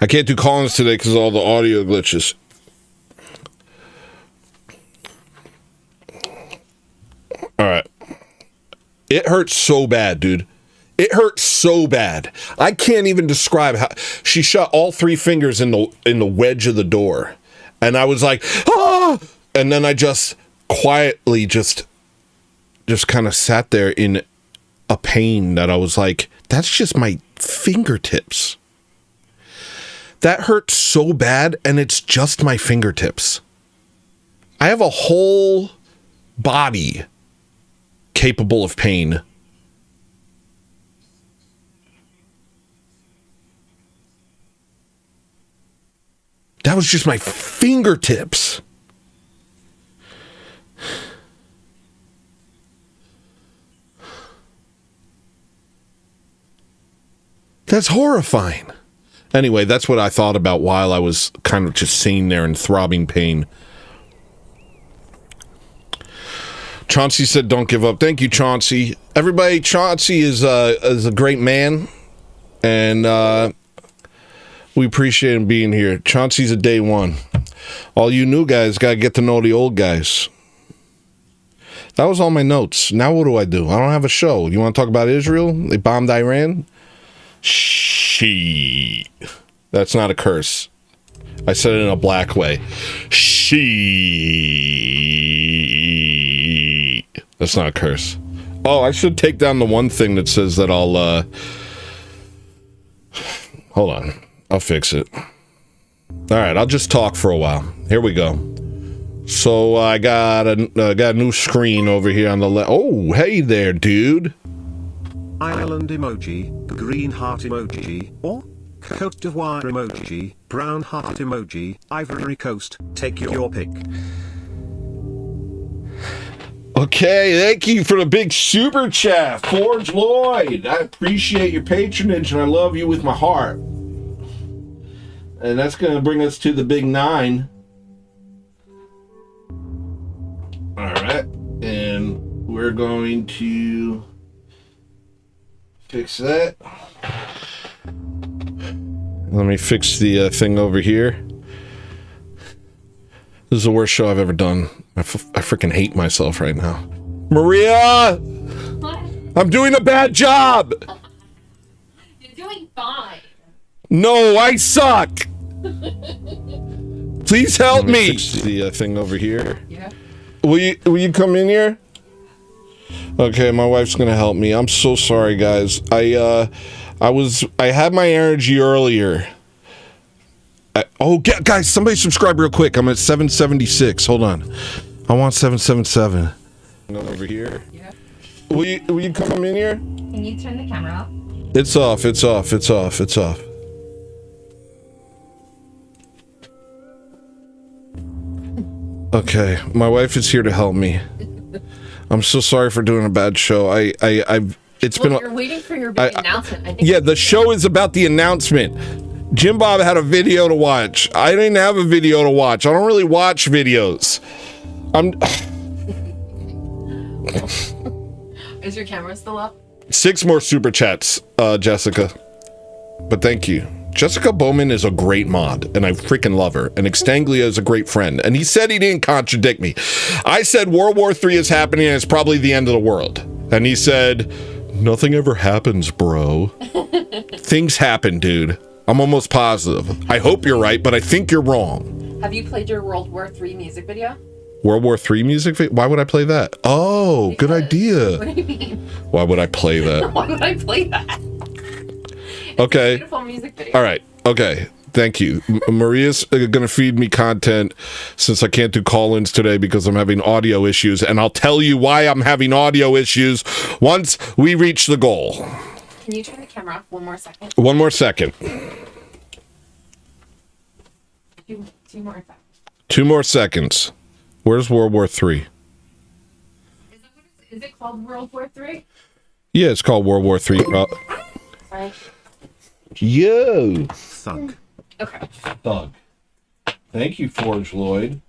I can't do call-ins today because of all the audio glitches. All right. It hurts so bad, dude. It hurts so bad. I can't even describe how she shut all 3 fingers in the wedge of the door. And I was like, ah! And then I just quietly just kind of sat there in a pain that I was like, that's just my fingertips. That hurts so bad, and it's just my fingertips. I have a whole body capable of pain. That was just my fingertips. That's horrifying. Anyway, that's what I thought about while I was kind of just sitting there in throbbing pain. Chauncey said, don't give up. Thank you, Chauncey. Everybody, Chauncey is a great man. And we appreciate him being here. Chauncey's a day one. All you new guys got to get to know the old guys. That was all my notes. Now what do? I don't have a show. You want to talk about Israel? They bombed Iran? She. That's not a curse. I said it in a black way. She. That's not a curse. Oh, I should take down the one thing that says that I'll, hold on. I'll fix it. All right, I'll just talk for a while. Here we go. So I got a new screen over here on the left. Oh, hey there, dude. Island emoji, green heart emoji, or Cote d'Ivoire emoji, brown heart emoji, Ivory Coast, take your pick. Okay, thank you for the big super chat, Forge Lloyd. I appreciate your patronage and I love you with my heart. And that's going to bring us to the big 9. All right, and we're going to fix that. Let me fix the thing over here. This is the worst show I've ever done. I freaking hate myself right now. Maria! What? I'm doing a bad job! You're doing fine. No, I suck! Please help me! Fix the thing over here. Yeah. Will you come in here? Okay, my wife's gonna help me. I'm so sorry, guys. I had my energy earlier. Guys, somebody subscribe real quick. I'm at 776. Hold on. I want 777. Over here. Yeah. Will you come in here? Can you turn the camera off? It's off. It's off. It's off. It's off. Okay, my wife is here to help me. I'm so sorry for doing a bad show. It's Well, been. you're waiting for your big announcement. I think. Yeah, the show is about the announcement. Jim Bob had a video to watch. I didn't have a video to watch. I don't really watch videos. Is your camera still up? 6 more super chats, Jessica. But thank you. Jessica Bowman is a great mod, and I freaking love her. And Extanglia is a great friend. And he said he didn't contradict me. I said World War III is happening and it's probably the end of the world. And he said, nothing ever happens, bro. Things happen, dude. I'm almost positive. I hope you're right, but I think you're wrong. Have you played your World War III music video? World War III music video? Why would I play that? Oh, good idea. What do you mean? Why would I play that? Why would I play that? Okay. Beautiful music video. All right. Okay. Thank you. Maria's going to feed me content since I can't do call-ins today because I'm having audio issues. And I'll tell you why I'm having audio issues once we reach the goal. Can you turn the camera off 1 more second? 1 more second. 2 more seconds. 2 more seconds. Where's World War III? Is it called World War III? Yeah, it's called World War III. Sorry. Yo. Thug. Okay. Thug. Thank you, Forge Lloyd.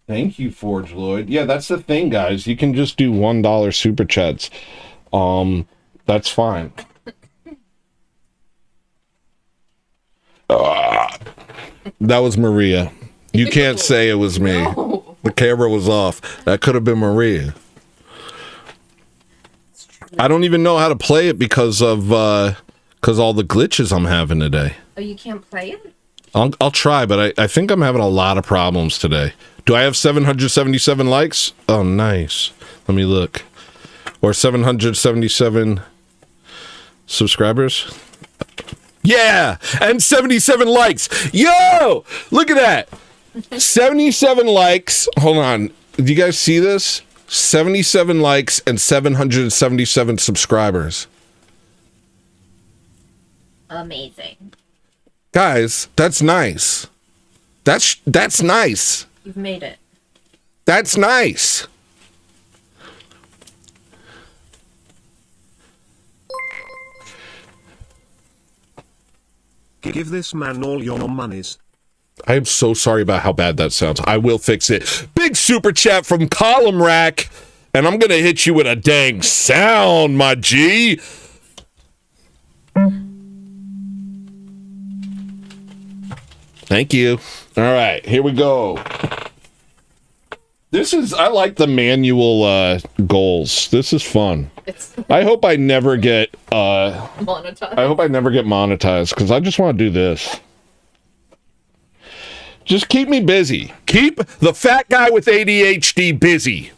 Thank you, Forge Lloyd. Yeah, that's the thing, guys. You can just do $1 super chats. That's fine. That was Maria. You can't say it was me. No. The camera was off. That could have been Maria. I don't even know how to play it because of all the glitches I'm having today. Oh, you can't play it? I'll try, but I think I'm having a lot of problems today. Do I have 777 likes? Oh, nice. Let me look. Or 777 subscribers? Yeah! And 77 likes! Yo! Look at that! 77 likes. Hold on. Do you guys see this? 77 likes and 777 subscribers. Amazing. Guys, that's nice. That's nice. You've made it. That's nice. Give this man all your monies. I am so sorry about how bad that sounds. I will fix it. Big super chat from Column Rack, and I'm gonna hit you with a dang sound, my G. Thank you. All right, here we go. I like the manual goals. This is fun. It's I hope I never get monetized. monetized because I just want to do this. Just keep me busy. Keep the fat guy with ADHD busy.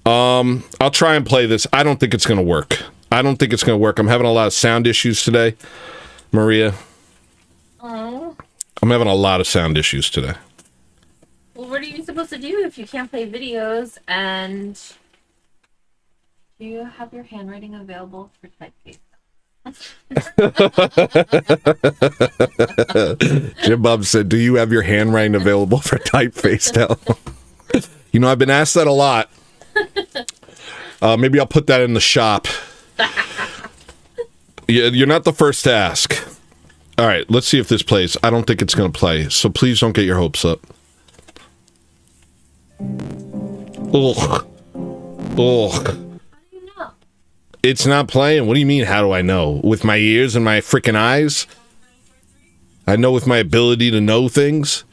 I'll try and play this. I don't think it's going to work. I'm having a lot of sound issues today, Maria. Oh. I'm having a lot of sound issues today. Well, what are you supposed to do if you can't play videos and do you have your handwriting available for typeface? Jim Bob said, do you have your handwriting available for typeface now? You know, I've been asked that a lot. Maybe I'll put that in the shop. You're not the first to ask. All right, let's see if this plays. I don't think it's going to play, so please don't get your hopes up. Ugh. Ugh. No. It's not playing. What do you mean, how do I know? With my ears and my freaking eyes? I know with my ability to know things?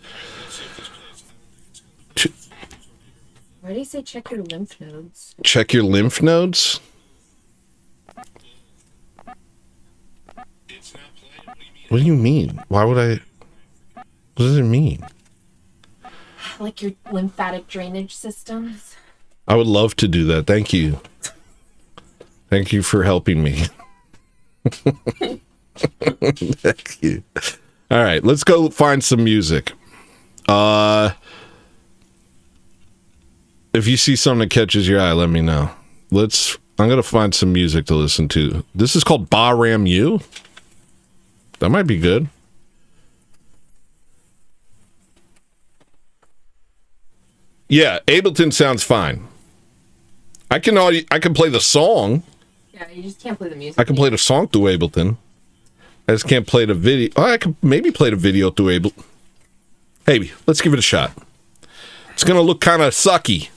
Why do you say check your lymph nodes? Check your lymph nodes? What do you mean? Why would I... What does it mean? Like your lymphatic drainage systems? I would love to do that. Thank you. Thank you for helping me. Thank you. All right, let's go find some music. If you see something that catches your eye, let me know. I'm going to find some music to listen to. This is called Bahram U. That might be good. Yeah, Ableton sounds fine. I can play the song. Yeah, you just can't play the music. I can play the song through Ableton. I just can't play the video. Oh, I can maybe play the video through Ableton. Maybe. Let's give it a shot. It's going to look kind of sucky.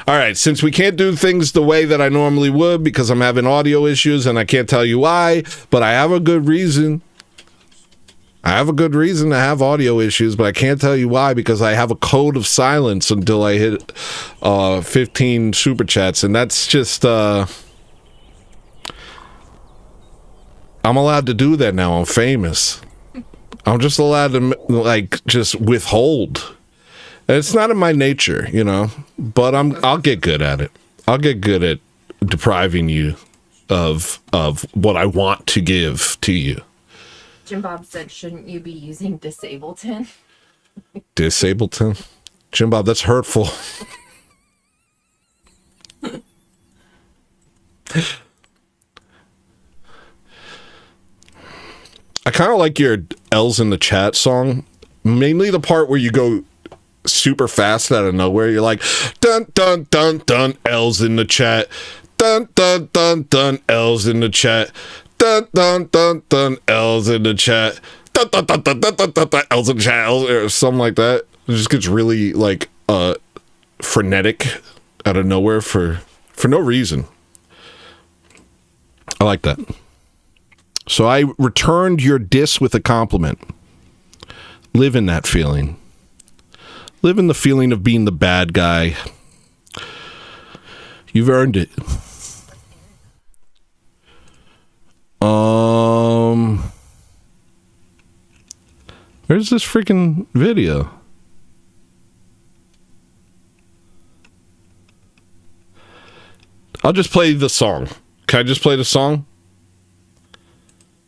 All right, since we can't do things the way that I normally would because I'm having audio issues and I can't tell you why, but I have a good reason. I have a good reason to have audio issues, but I can't tell you why because I have a code of silence until I hit 15 super chats, and that's just I'm allowed to do that now. I'm famous. I'm just allowed to like just withhold. And it's not in my nature, you know, but I'll get good at it. I'll get good at depriving you of what I want to give to you. Jim Bob said, shouldn't you be using Disableton? Disableton? Jim Bob, that's hurtful. I kind of like your L's in the chat song. Mainly the part where you go super fast out of nowhere. You're like, dun, dun, dun, dun, L's in the chat. Dun, dun, dun, dun, L's in the chat. Dun, dun, dun, dun, L's in the chat. Dun, dun, dun, dun, dun, dun, dun, dun, L's in the chat. Or something like that. It just gets really, like, frenetic out of nowhere for no reason. I like that. So I returned your diss with a compliment. Live in that feeling. Live in the feeling of being the bad guy. You've earned it. Where's this freaking video? I'll just play the song. Can I just play the song?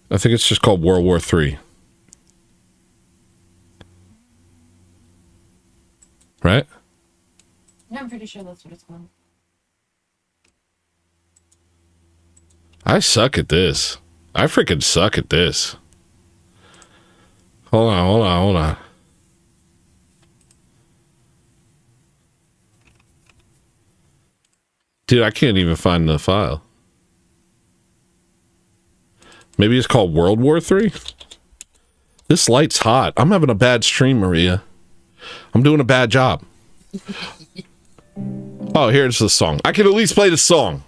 I think it's just called World War III. Right? Yeah, I'm pretty sure that's what it's called. I suck at this. I freaking suck at this. Hold on. Dude, I can't even find the file. Maybe it's called World War III? This light's hot. I'm having a bad stream, Maria. I'm doing a bad job. Oh, here's the song. I can at least play the song.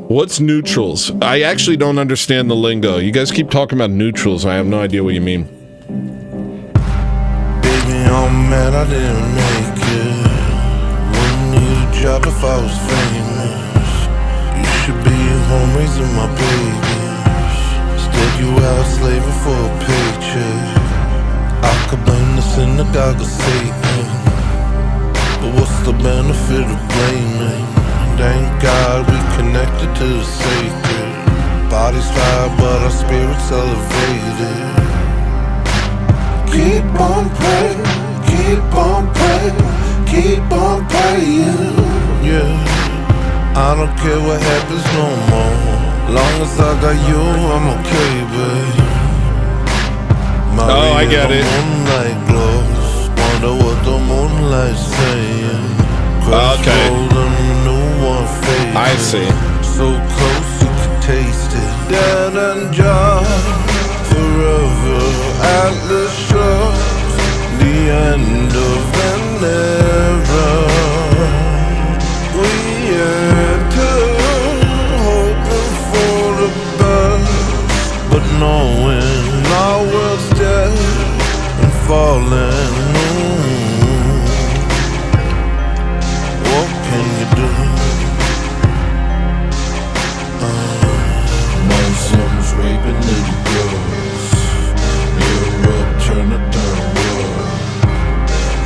What's neutrals? I actually don't understand the lingo. You guys keep talking about neutrals. I have no idea what you mean. Baby, I'm mad I didn't make it. Wouldn't need a job if I was famous. You should be home raising my babies. Instead you out slaving for a paycheck. I could blame the synagogue of Satan, but what's the benefit of blaming? Thank God we connected to the sacred. Bodies fly, but our spirits elevated. Keep on praying, keep on praying, keep on praying. Yeah, I don't care what happens no more. Long as I got you, I'm okay, babe. Oh, I get it. Moonlight glows. Wonder what the moonlight's saying. Okay. I see. So close you can taste it. Dead and John, forever Atlas shows the end of an era. We enter hoping for the best, but knowing our world's dead and falling. What can you do? Muslims raping little girls. Europe turn to third world.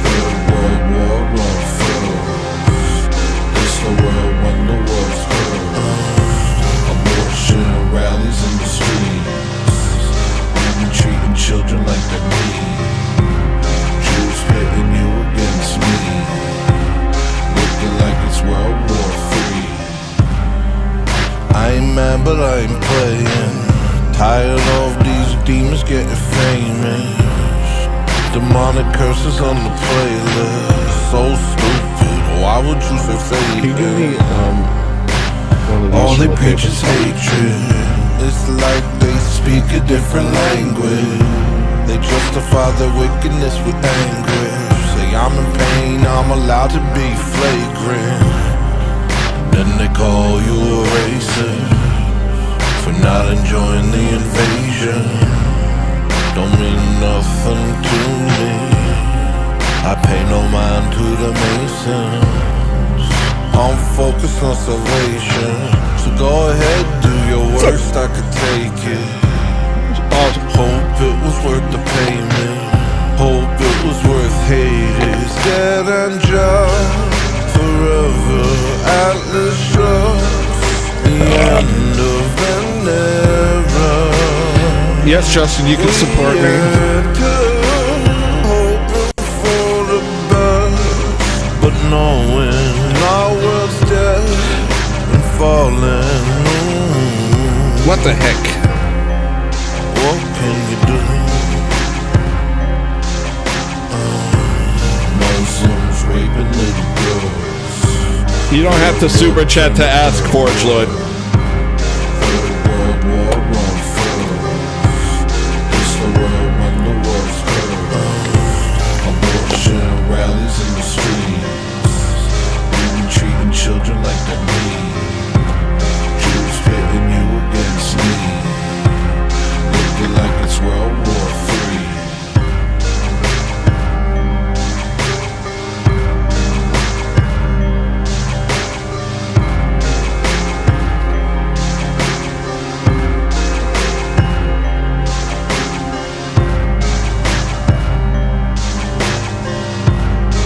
Third World War won't fail. This the world when the world's heard. Abortion rallies in the streets. Women treating children like they're meat. Jews pitting you against me. Looking like it's World War III. I ain't mad but I ain't playing. Tired of these demons getting famous. Demonic curses on the playlist. So stupid. Why would you say Can you give me one of these all they from the preach paper? is hatred. It's like they speak a different language. They justify their wickedness with anguish. Say I'm in pain, I'm allowed to be flagrant. Then they call you a racist for not enjoying the invasion. Don't mean nothing to me. I pay no mind to the Masons. I'm focused on salvation. So go ahead, do your worst, I could take it. Hope it was worth the payment. Hope it was worth Hades. Dead and just forever. Atlas shuts the end of an era. Yes, Justin, you can support me. Hoping for the best, but knowing our world's dead and falling. What the heck? What can you do? Muslims raping little girls. You don't have to super chat to ask for it, Lloyd. Third World War run first. It's the world when the world's cursed. Abortion rallies in the streets. Women treating children like they're meat. Jews pitting you against me. Looking like it's World War III.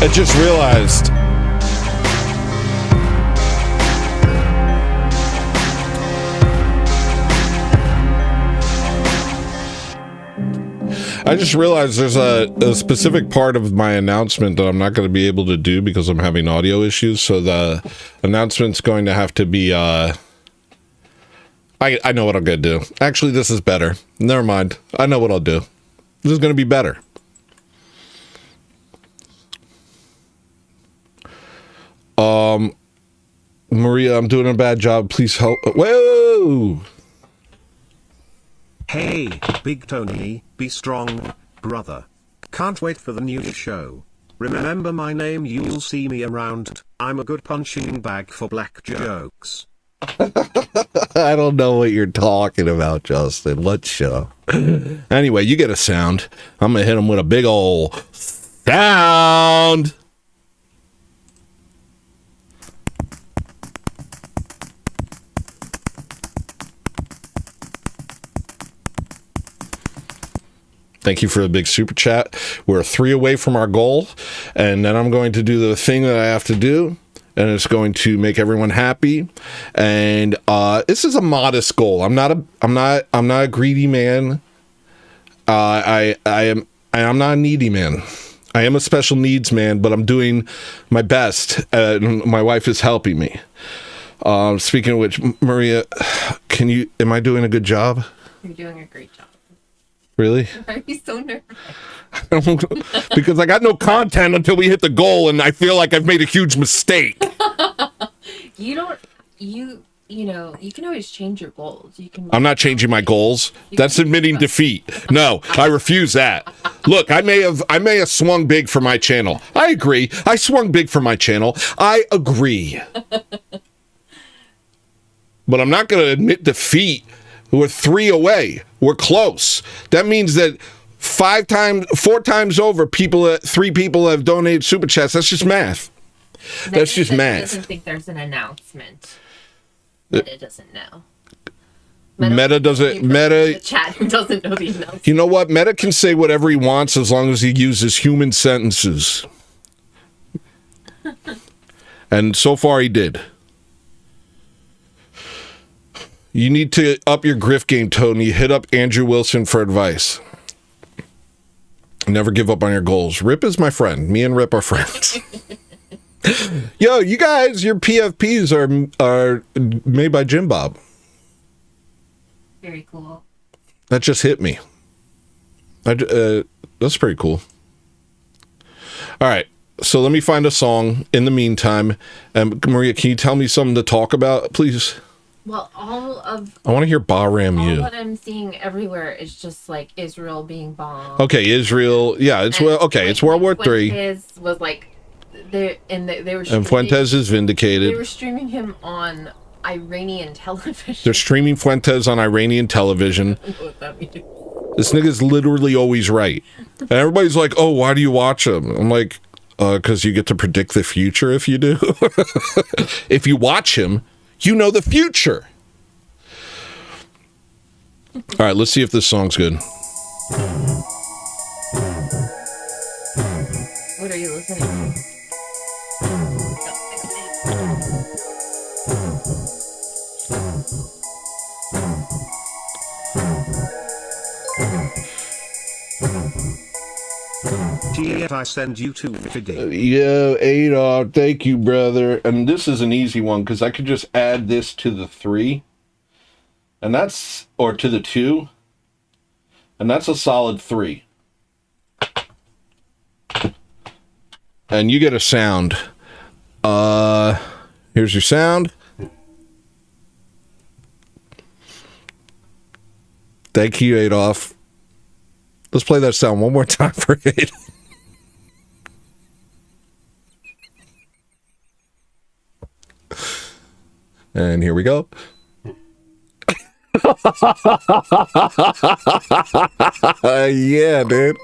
I just realized. I just realized there's a specific part of my announcement that I'm not going to be able to do because I'm having audio issues. So the announcement's going to have to be, I know what I'm going to do. Actually, this is better. Never mind. I know what I'll do. This is going to be better. Maria, I'm doing a bad job. Please help. Whoa! Hey, Big Tony, be strong, brother. Can't wait for the new show. Remember my name, you'll see me around. I'm a good punching bag for black jokes. I don't know what you're talking about, Justin. What show? Anyway, you get a sound. I'm going to hit him with a big ol' sound. Thank you for the big super chat. We're 3 away from our goal, and then I'm going to do the thing that I have to do, and it's going to make everyone happy. And this is a modest goal. I'm not a greedy man. I'm not a needy man. I am a special needs man, but I'm doing my best. My wife is helping me. Speaking of which, Maria, am I doing a good job? You're doing a great job. Really? Why are you so nervous? Because I got no content until we hit the goal, and I feel like I've made a huge mistake. You can always change your goals. I'm not changing my goals. That's admitting defeat. No, I refuse that. Look, I may have swung big for my channel. I agree. I swung big for my channel. I agree. But I'm not going to admit defeat. We're 3 away. We're close. That means that 4 times over, 3 people have donated super chats. That's just math. That's just math. Doesn't think there's an announcement. Meta doesn't know. The chat who doesn't know the announcement. You know what? Meta can say whatever he wants as long as he uses human sentences. And so far he did. You need to up your grift game, Tony. Hit up Andrew Wilson for advice. Never give up on your goals. Rip is my friend. Me and Rip are friends. Yo, you guys, your PFPs are made by Jim Bob. Very cool. That just hit me. That's pretty cool. All right. So let me find a song in the meantime. Maria, can you tell me something to talk about, please? Well, I want to hear Bahram all You. what I'm seeing everywhere is just like Israel being bombed. Okay, Israel. Yeah, it's it's World War III. Fuentes was like, they were. And Fuentes is vindicated. They were streaming him on Iranian television. They're streaming Fuentes on Iranian television. I don't know what that means. This nigga's literally always right. And everybody's like, oh, why do you watch him? I'm like, because you get to predict the future if you do. If you watch him, you know the future. All right, let's see if this song's good. What are you listening to? I send you to Fiddy. Yo, Adolf, thank you, brother. And this is an easy one because I could just add this to the 3. And that's, or to the 2. And that's a solid 3. And you get a sound. Here's your sound. Thank you, Adolf. Let's play that sound one more time for Adolf. And here we go. Yeah, dude.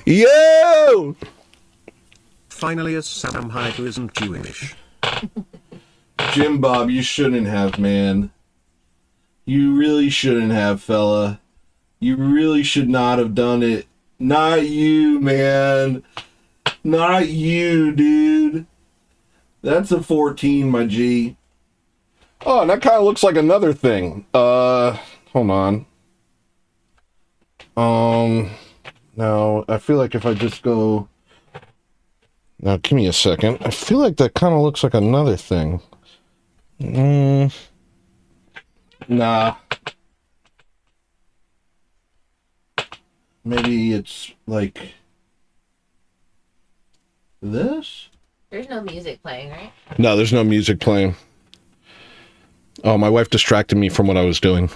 Yo! Finally, as Sam Hyder isn't Jewish. Jim Bob, you shouldn't have, man. You really shouldn't have, fella. You really should not have done it. Not you, man. Not you, dude. That's a 14, my G. Oh, and that kind of looks like another thing. Hold on. Now, I feel like if I just go... Now, give me a second. I feel like that kind of looks like another thing. Nah. Maybe it's like... this? There's no music playing, right? No, there's no music playing. Oh, my wife distracted me from what I was doing.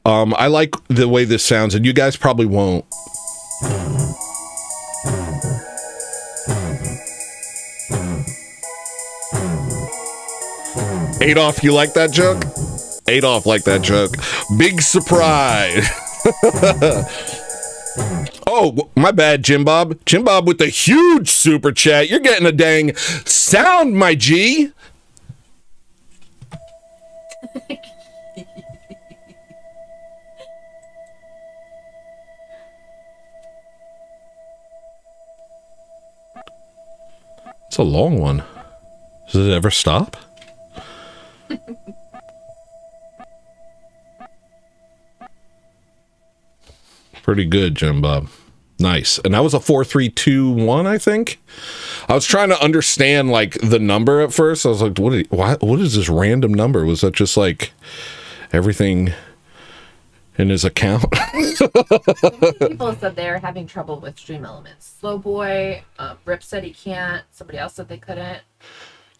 I like the way this sounds, and you guys probably won't. Adolf, you like that joke? Adolf liked that joke. Big surprise. Oh, my bad, Jim Bob. Jim Bob with the huge super chat. You're getting a dang sound, my G. It's a long one. Does it ever stop? Pretty good, Jim Bob. Nice. And that was a 4-3-2-1, I think. I was trying to understand like the number at first. I was like, what is this random number? Was that just like everything in his account? People said they're having trouble with Stream Elements. Slowboy, Rip said he can't. Somebody else said they couldn't.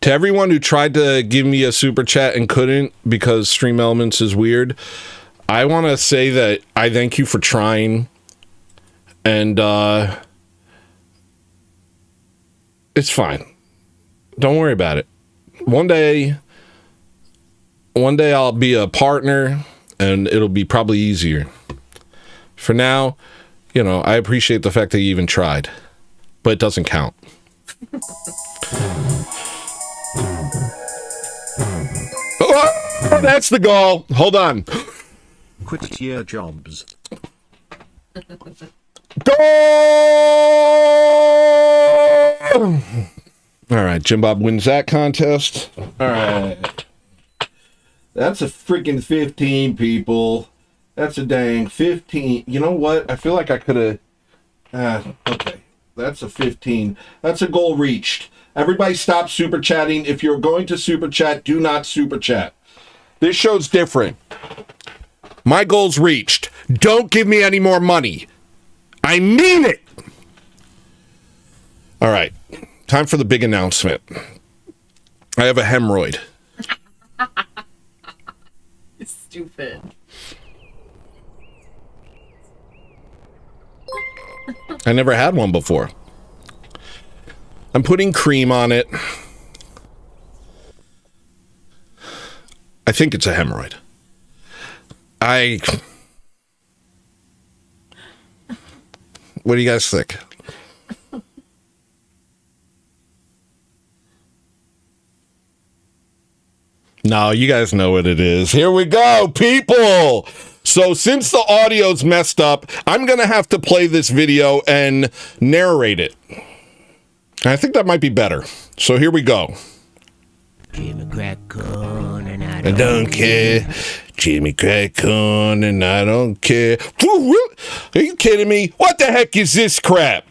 To everyone who tried to give me a super chat and couldn't because Stream Elements is weird, I want to say that I thank you for trying. And it's fine. Don't worry about it. One day I'll be a partner and it'll be probably easier. For now, you know, I appreciate the fact that you even tried, but it doesn't count. Oh, that's the goal. Hold on. Quit your jobs. Go! All right, Jim Bob wins that contest. All right. That's a freaking 15, people. That's a dang 15. You know what? I feel like I could have... okay. That's a 15. That's a goal reached. Everybody stop super chatting. If you're going to super chat, do not super chat. This show's different. My goal's reached. Don't give me any more money. I mean it. All right. Time for the big announcement. I have a hemorrhoid. Stupid. I never had one before. I'm putting cream on it. I think it's a hemorrhoid. What do you guys think? No, you guys know what it is. Here we go, people. So since the audio's messed up, I'm going to have to play this video and narrate it. I think that might be better. So here we go. Jimmy crack corn and I don't care. Jimmy crack corn and I don't care. Are you kidding me? What the heck is this crap?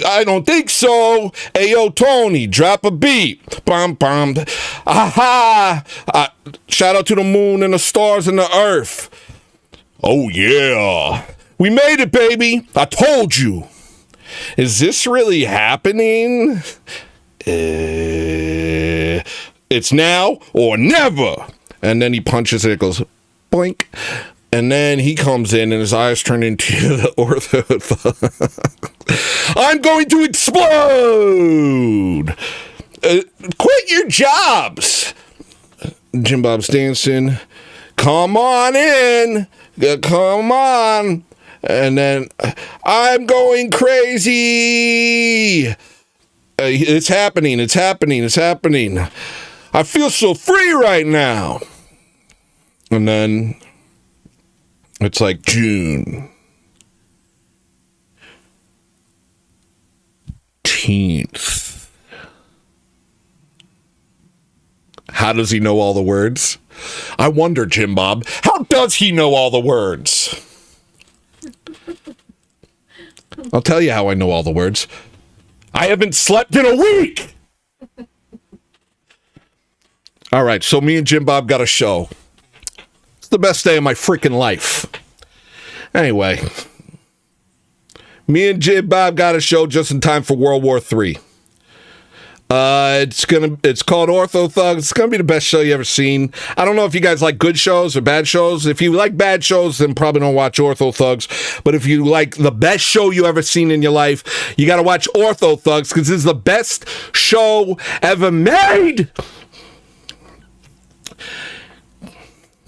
I don't think so. Hey, yo, Tony, drop a beat. Bum, bum. Aha! Shout out to the moon and the stars and the earth. Oh, yeah. We made it, baby. I told you. Is this really happening? It's now or never. And then he punches it, it goes boink. And then he comes in and his eyes turn into the ortho. I'm going to explode. Quit your jobs. Jim Bob's dancing. Come on in. Come on. And then I'm going crazy. It's happening. It's happening. It's happening. I feel so free right now. And then it's like June 10th. How does he know all the words? I wonder, Jim Bob, how does he know all the words? I'll tell you how I know all the words. I haven't slept in a week. All right, so me and Jim Bob got a show. It's the best day of my freaking life. Anyway, me and Jim Bob got a show just in time for World War III. It's called Ortho Thugs. It's gonna be the best show you ever seen. I don't know if you guys like good shows or bad shows. If you like bad shows, then probably don't watch Ortho Thugs. But if you like the best show you ever seen in your life, you gotta watch Ortho Thugs because this is the best show ever made.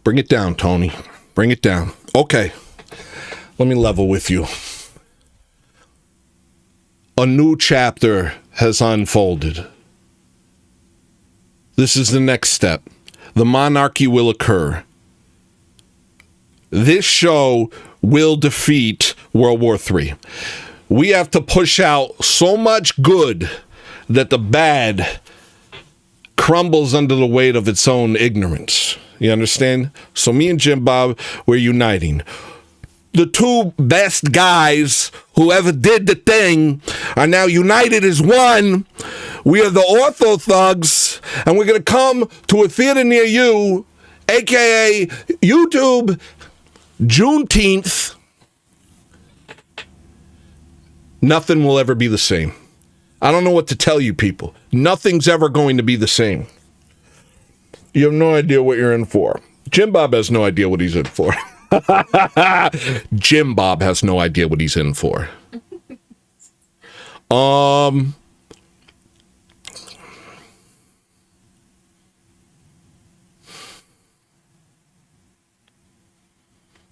Bring it down, Tony. Bring it down. Okay. Let me level with you. A new chapter has unfolded. This is the next step. The monarchy will occur. This show will defeat World War III. We have to push out so much good that the bad crumbles under the weight of its own ignorance. You understand? So me and Jim Bob, we're uniting. The two best guys who ever did the thing are now united as one. We are the Ortho Thugs, and we're going to come to a theater near you, a.k.a. YouTube, Juneteenth. Nothing will ever be the same. I don't know what to tell you people. Nothing's ever going to be the same. You have no idea what you're in for. Jim Bob has no idea what he's in for. Jim Bob has no idea what he's in for.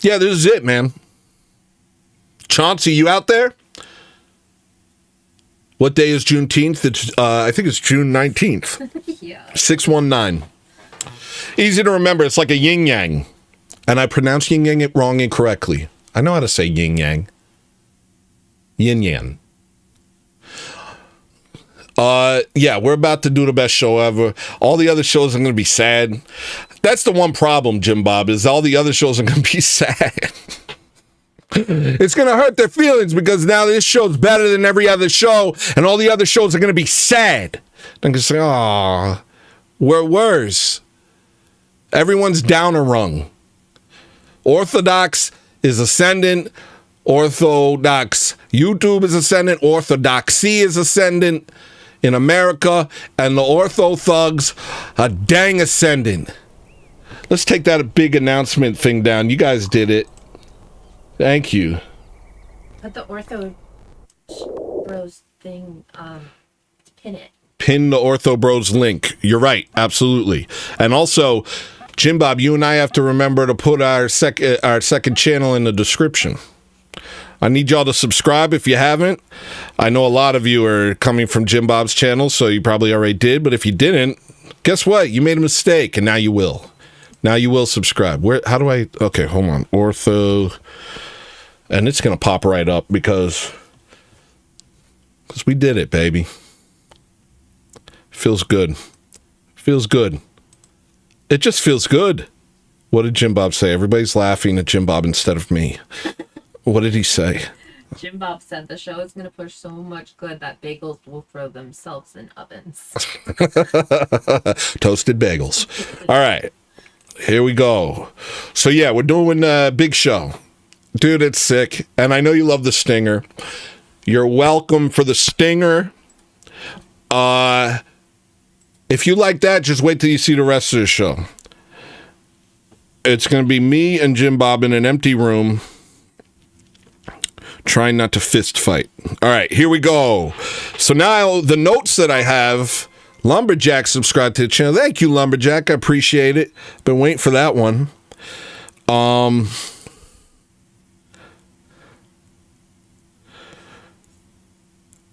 Yeah, this is it, man. Chauncey, you out there? What day is Juneteenth? It's, I think it's June 19th. Yeah. 619. Easy to remember. It's like a yin-yang. And I pronounce yin-yang it wrong incorrectly. I know how to say yin-yang. Yin-yang. Yeah, we're about to do the best show ever. All the other shows are going to be sad. That's the one problem, Jim Bob, is all the other shows are going to be sad. It's going to hurt their feelings because now this show's better than every other show, and all the other shows are going to be sad. They're going to say, "Aw, we're worse." Everyone's down a rung. Orthodox is ascendant. Orthodox YouTube is ascendant. Orthodoxy is ascendant in America. And the Ortho Thugs are dang ascendant. Let's take that big announcement thing down. You guys did it. Thank you. Put the Ortho Bros thing, pin it. Pin the Ortho Bros link. You're right. Absolutely. And also, Jim Bob, you and I have to remember to put our second channel in the description. I need y'all to subscribe if you haven't. I know a lot of you are coming from Jim Bob's channel, so you probably already did. But if you didn't, guess what? You made a mistake, and now you will. Now you will subscribe. Where? How do I? Okay, hold on. Ortho, and it's gonna pop right up because we did it, baby. Feels good. Feels good. It just feels good. What did Jim Bob say? Everybody's laughing at Jim Bob instead of me. What did he say? Jim Bob said the show is going to push so much good that bagels will throw themselves in ovens. Toasted bagels. All right. Here we go. So, yeah, we're doing a big show. Dude, it's sick. And I know you love the stinger. You're welcome for the stinger. If you like that, just wait till you see the rest of the show. It's going to be me and Jim Bob in an empty room trying not to fist fight. All right, here we go. So now the notes that I have... Lumberjack subscribed to the channel. Thank you, Lumberjack. I appreciate it. Been waiting for that one.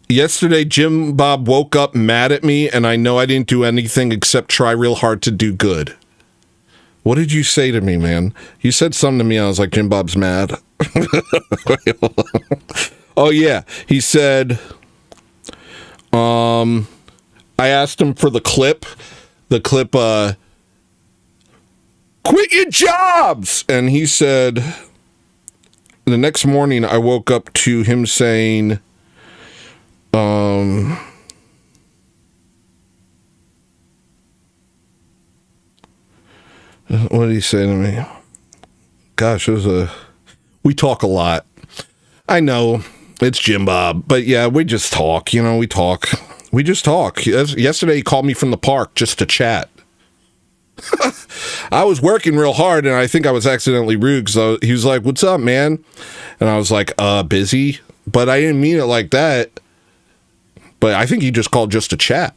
Yesterday, Jim Bob woke up mad at me, and I know I didn't do anything except try real hard to do good. What did you say to me, man? You said something to me. I was like, Jim Bob's mad. Oh, yeah. He said, I asked him for the clip, quit your jobs! And he said, the next morning I woke up to him saying, what did he say to me? Gosh, we talk a lot. I know, it's Jim Bob, but yeah, we just talk, we talk. We just talk. Yesterday, he called me from the park just to chat. I was working real hard, and I think I was accidentally rude because he was like, "What's up, man?" And I was like, busy." But I didn't mean it like that. But I think he just called just to chat.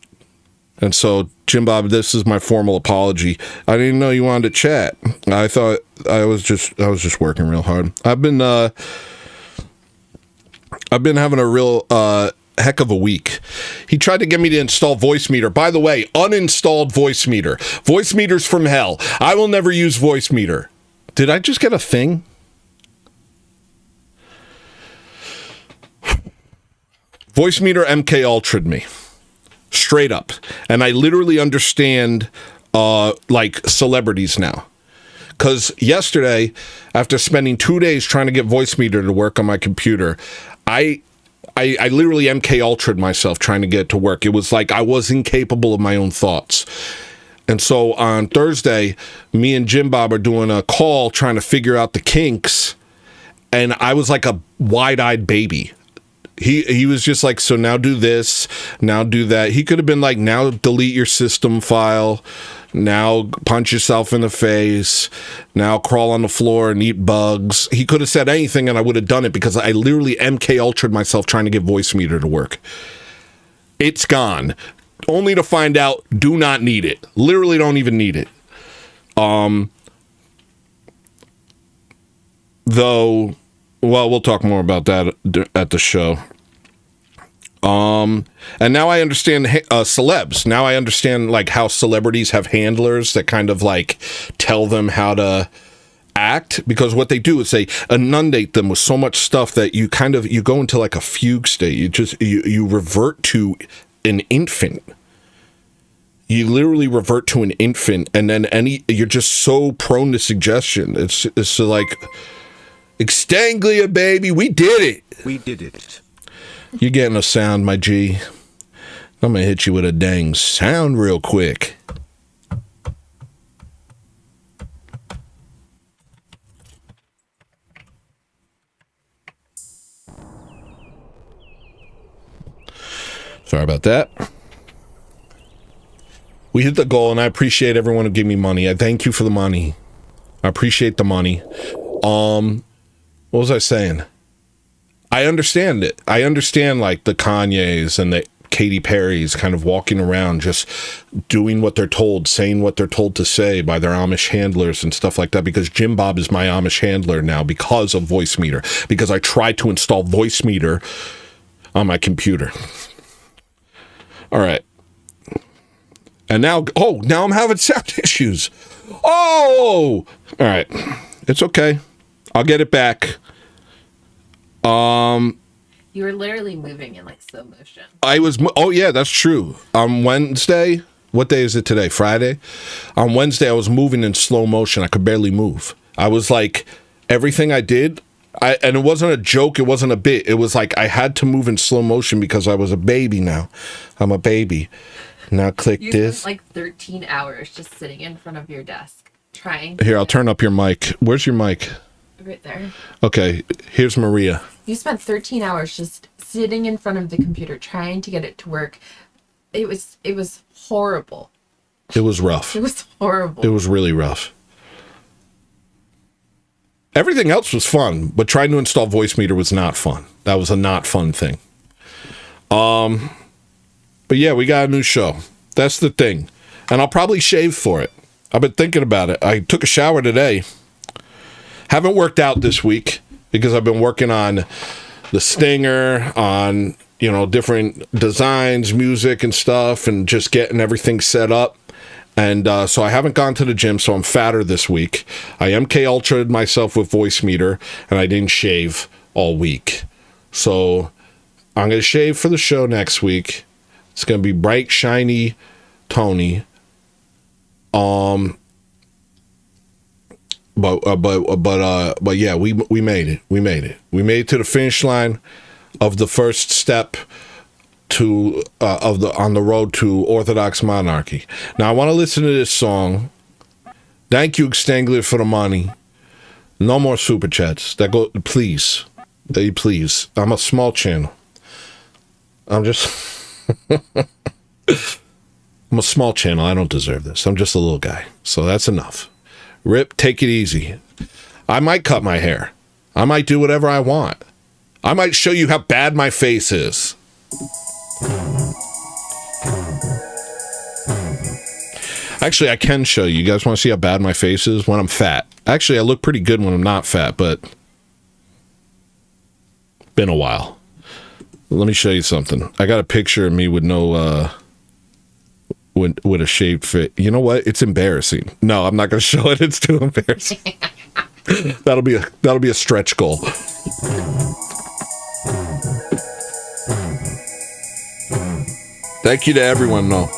And so, Jim Bob, this is my formal apology. I didn't know you wanted to chat. I thought I was just working real hard. I've been having a real heck of a week. He tried to get me to install Voicemeeter. By the way, uninstalled Voicemeeter. Voicemeeter's from hell. I will never use Voicemeeter. Did I just get a thing? Voicemeeter MK Ultra'd me. Straight up. And I literally understand like celebrities now. Because yesterday, after spending 2 days trying to get Voicemeeter to work on my computer, I literally MK Ultra'd myself trying to get it to work. It was like I was incapable of my own thoughts. And so on Thursday, me and Jim Bob are doing a call trying to figure out the kinks. And I was like a wide-eyed baby. He was just like, so now do this, now do that. He could have been like, now delete your system file, now punch yourself in the face, now crawl on the floor and eat bugs. He could have said anything and I would have done it because I literally MK Ultra'd myself trying to get Voicemeeter to work. It's gone. Only to find out, do not need it. Literally don't even need it. Though... Well, we'll talk more about that at the show. And now I understand celebs. Now I understand like how celebrities have handlers that kind of like tell them how to act, because what they do is they inundate them with so much stuff that you go into like a fugue state. You revert to an infant. You literally revert to an infant, and then you're just so prone to suggestion. It's like, Extanglia, baby, we did it. We did it. You're getting a sound, my G. I'm gonna hit you with a dang sound real quick. Sorry about that. We hit the goal, and I appreciate everyone who gave me money. I thank you for the money. I appreciate the money. What was I saying? I understand it. I understand, like, the Kanyes and the Katy Perry's kind of walking around just doing what they're told, saying what they're told to say by their Amish handlers and stuff like that, because Jim Bob is my Amish handler now because of Voicemeeter, because I tried to install Voicemeeter on my computer. All right. And now, now I'm having sound issues. Oh! All right. It's okay. I'll get it back. You were literally moving in like slow motion. Oh yeah, that's true. On Wednesday, what day is it today? Friday? On Wednesday, I was moving in slow motion. I could barely move. I was like, everything I did, and it wasn't a joke, it wasn't a bit. It was like I had to move in slow motion because I was a baby now. I'm a baby. Now click You this. spent like 13 hours just sitting in front of your desk trying. Here, I'll turn up your mic. Where's your mic? Right there. Okay, here's Maria. You spent 13 hours just sitting in front of the computer trying to get it to work. It was horrible. It was rough. It was horrible. It was really rough. Everything else was fun, but trying to install Voicemeeter was not fun. That was a not fun thing. But yeah, we got a new show. That's the thing. And I'll probably shave for it. I've been thinking about it. I took a shower today. Haven't worked out this week because I've been working on the stinger, on, different designs, music and stuff, and just getting everything set up. And so I haven't gone to the gym, so I'm fatter this week. I MK Ultra'd myself with Voicemeeter, and I didn't shave all week. So I'm going to shave for the show next week. It's going to be bright, shiny Tony. But yeah, we made it. We made it. We made it to the finish line of the first step to on the road to Orthodox monarchy. Now I want to listen to this song. Thank you, Stangler, for the money. No more super chats. Please. Please. I'm a small channel. I'm a small channel. I don't deserve this. I'm just a little guy. So that's enough. Rip, take it easy. I might cut my hair. I might do whatever I want. I might show you how bad my face is. Actually, I can show you. You guys want to see how bad my face is when I'm fat? Actually, I look pretty good when I'm not fat, but been a while. Let me show you something. I got a picture of me with no with a shaved face. You know what? It's embarrassing. No, I'm not going to show it. It's too embarrassing. That'll be a stretch goal. Thank you to everyone, though.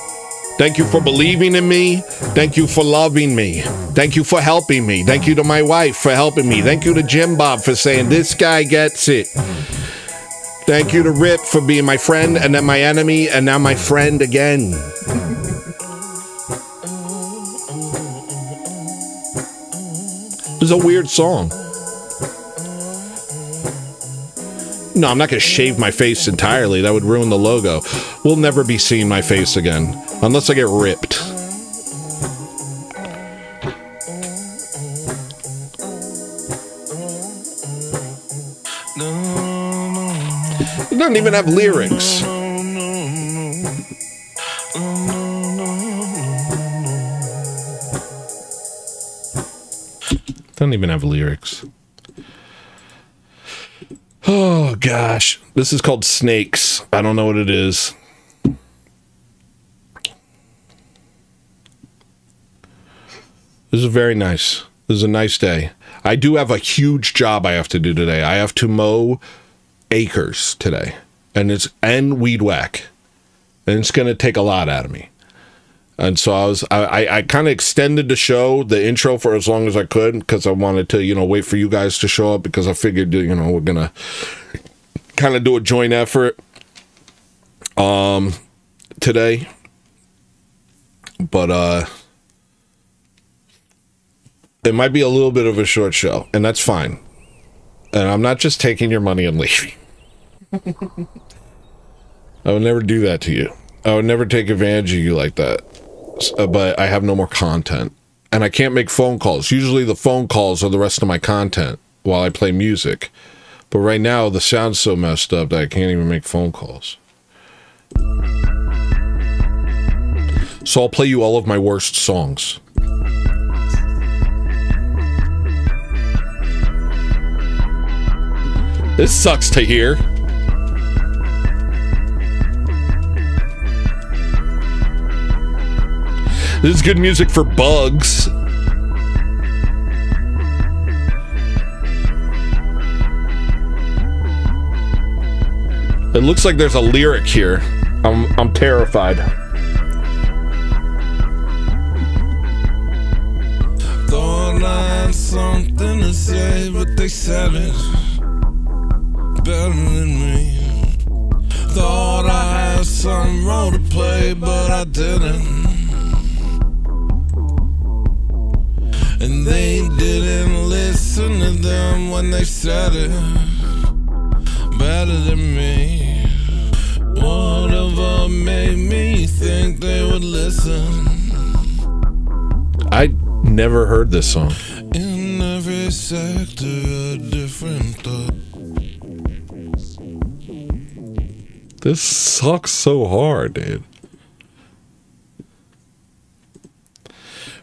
Thank you for believing in me. Thank you for loving me. Thank you for helping me. Thank you to my wife for helping me. Thank you to Jim Bob for saying this guy gets it. Thank you to Rip for being my friend and then my enemy and now my friend again. This is a weird song. No, I'm not going to shave my face entirely. That would ruin the logo. We'll never be seeing my face again. Unless I get ripped. It doesn't even have lyrics. Doesn't even have lyrics. Oh, gosh. This is called Snakes. I don't know what it is. This is very nice. This is a nice day. I do have a huge job I have to do today. I have to mow acres today. And weed whack. And it's going to take a lot out of me. And so I kind of extended the show, the intro, for as long as I could because I wanted to, wait for you guys to show up because I figured, we're going to kind of do a joint effort today. But it might be a little bit of a short show, and that's fine. And I'm not just taking your money and leaving. I would never do that to you. I would never take advantage of you like that. But I have no more content. And I can't make phone calls. Usually the phone calls are the rest of my content while I play music. But right now, the sound's so messed up that I can't even make phone calls. So I'll play you all of my worst songs. This sucks to hear. This is good music for bugs. It looks like there's a lyric here. I'm terrified. Thought I had something to say, but they said it better than me. Thought I had some role to play, but I didn't. And they didn't listen to them when they said it better than me. Whatever made me think they would listen. I never heard this song. In every sector, a different thought. This sucks so hard, dude.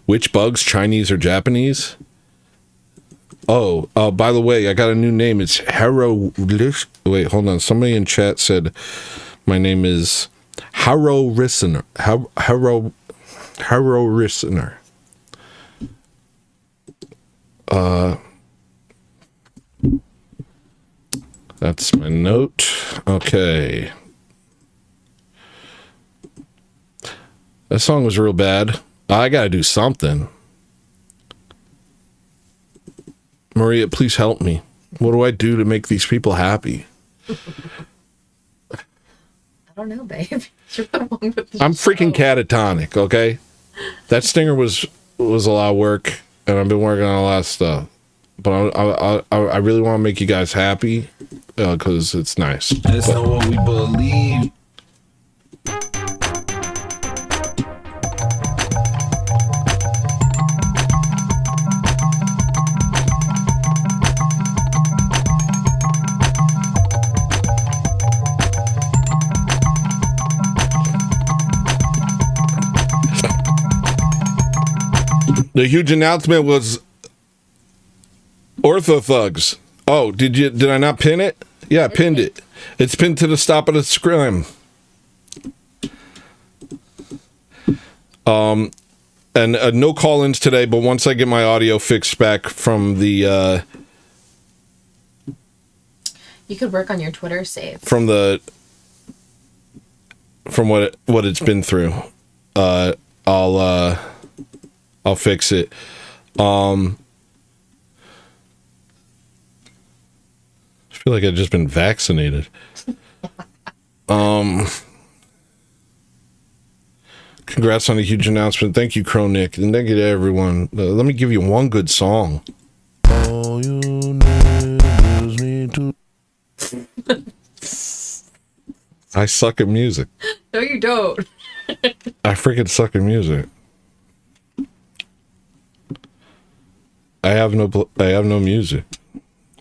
Which bugs, Chinese or Japanese? Oh, by the way, I got a new name. It's Haro. Wait, hold on. Somebody in chat said my name is Haro Rissener. Haro Rissener. That's my note. Okay. That song was real bad. I gotta do something. Maria, please help me. What do I do to make these people happy? I don't know, babe. You're the one with the I'm freaking catatonic, okay? That stinger was a lot of work, and I've been working on a lot of stuff. But I really want to make you guys happy, because it's nice. That's not what we believe. The huge announcement was Orthothugs. Oh, did I not pin it? Yeah, I pinned it. It's pinned to the top of the screen. And no call-ins today, but once I get my audio fixed back from the You could work on your Twitter save. from what it's been through, I'll fix it. I feel like I've just been vaccinated. Congrats on the huge announcement. Thank you, Cronick, and thank you to everyone. Let me give you one good song. All you niggas need to. I suck at music. No, you don't. I freaking suck at music. I have no music.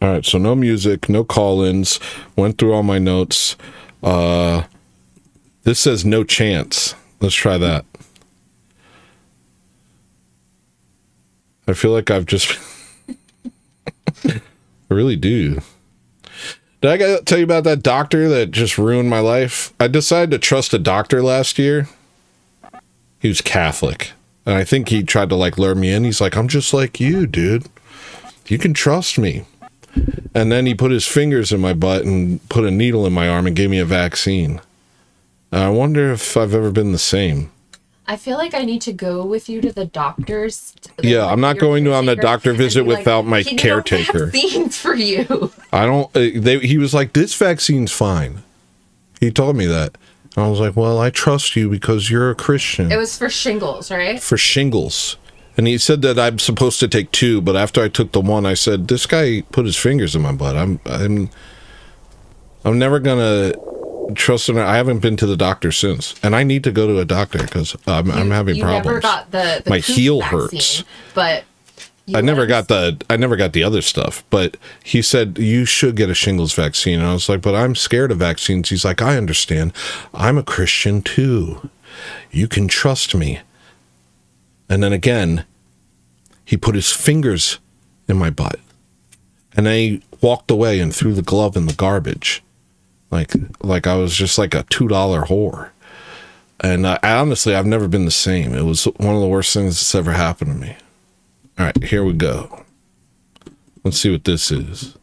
All right, so no music, no call-ins. Went through all my notes. This says no chance. Let's try that. I feel like I've just... I really do. Did I tell you about that doctor that just ruined my life? I decided to trust a doctor last year. He was Catholic. And I think he tried to lure me in. He's like, I'm just like you, dude. You can trust me. And then he put his fingers in my butt and put a needle in my arm and gave me a vaccine. I wonder if I've ever been the same. I feel like I need to go with you to the doctor's. Yeah, I'm not going on the doctor visit without my caretaker. Vaccines for you. I don't. He was like, this vaccine's fine. He told me that. And I was like, well, I trust you because you're a Christian. It was for shingles, right? For shingles. And he said that I'm supposed to take 2, but after I took the 1, I said, this guy put his fingers in my butt. I'm never gonna Trust me, I haven't been to the doctor since, and I need to go to a doctor because I'm having you problems. Never got the my croup heel vaccine, hurts. But I never got the other stuff, but he said you should get a shingles vaccine. And I was like, but I'm scared of vaccines. He's like, I understand. I'm a Christian too. You can trust me. And then again, he put his fingers in my butt, and then he walked away and threw the glove in the garbage, like I was just like a $2 whore. And honestly, I've never been the same. It was one of the worst things that's ever happened to me. All right, here we go. Let's see what this is.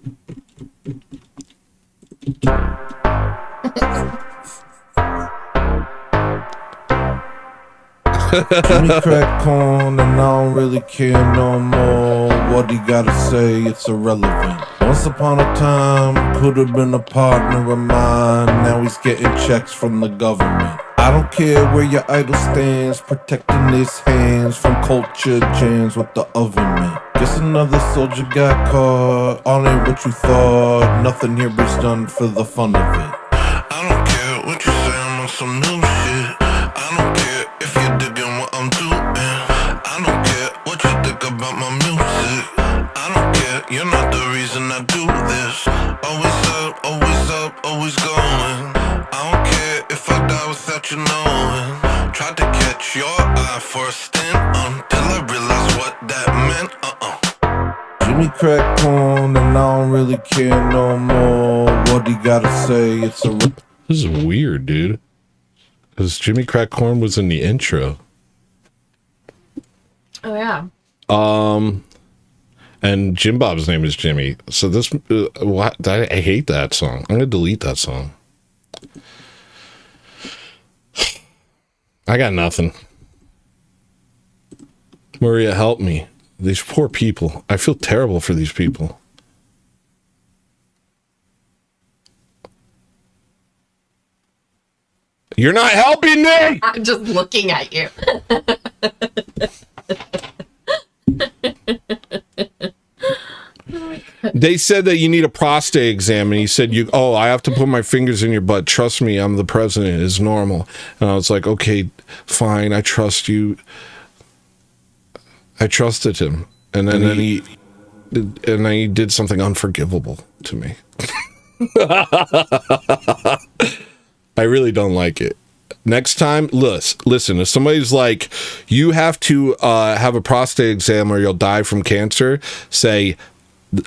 Jimmy crack corn and I don't really care no more. What he gotta say, it's irrelevant. Once upon a time, could have been a partner of mine. Now he's getting checks from the government. I don't care where your idol stands, protecting his hands from culture jams with the oven mitt. Guess another soldier got caught. All ain't what you thought. Nothing here is done for the fun of it. I don't care what you say, I'm on some new shit. I don't care if you're digging what I'm doing. I don't care what you think about my music. I don't care, you're not the reason I do this. Always going. I don't care if I die without you knowing. Tried to catch your eye for a stint until I realized what that meant. Jimmy crack corn and I don't really care no more. What he gotta say, it's a... This is weird, dude. Because Jimmy Crack Corn was in the intro. Oh yeah. And Jim Bob's name is Jimmy. So this, I hate that song. I'm gonna delete that song. I got nothing. Maria, help me. These poor people. I feel terrible for these people. You're not helping me! I'm just looking at you. They said that you need a prostate exam, and he said, I have to put my fingers in your butt. Trust me, I'm the president. It's normal. And I was like, okay, fine. I trust you. I trusted him. And then he did something unforgivable to me. I really don't like it. Next time, listen, if somebody's like, you have to have a prostate exam or you'll die from cancer, say,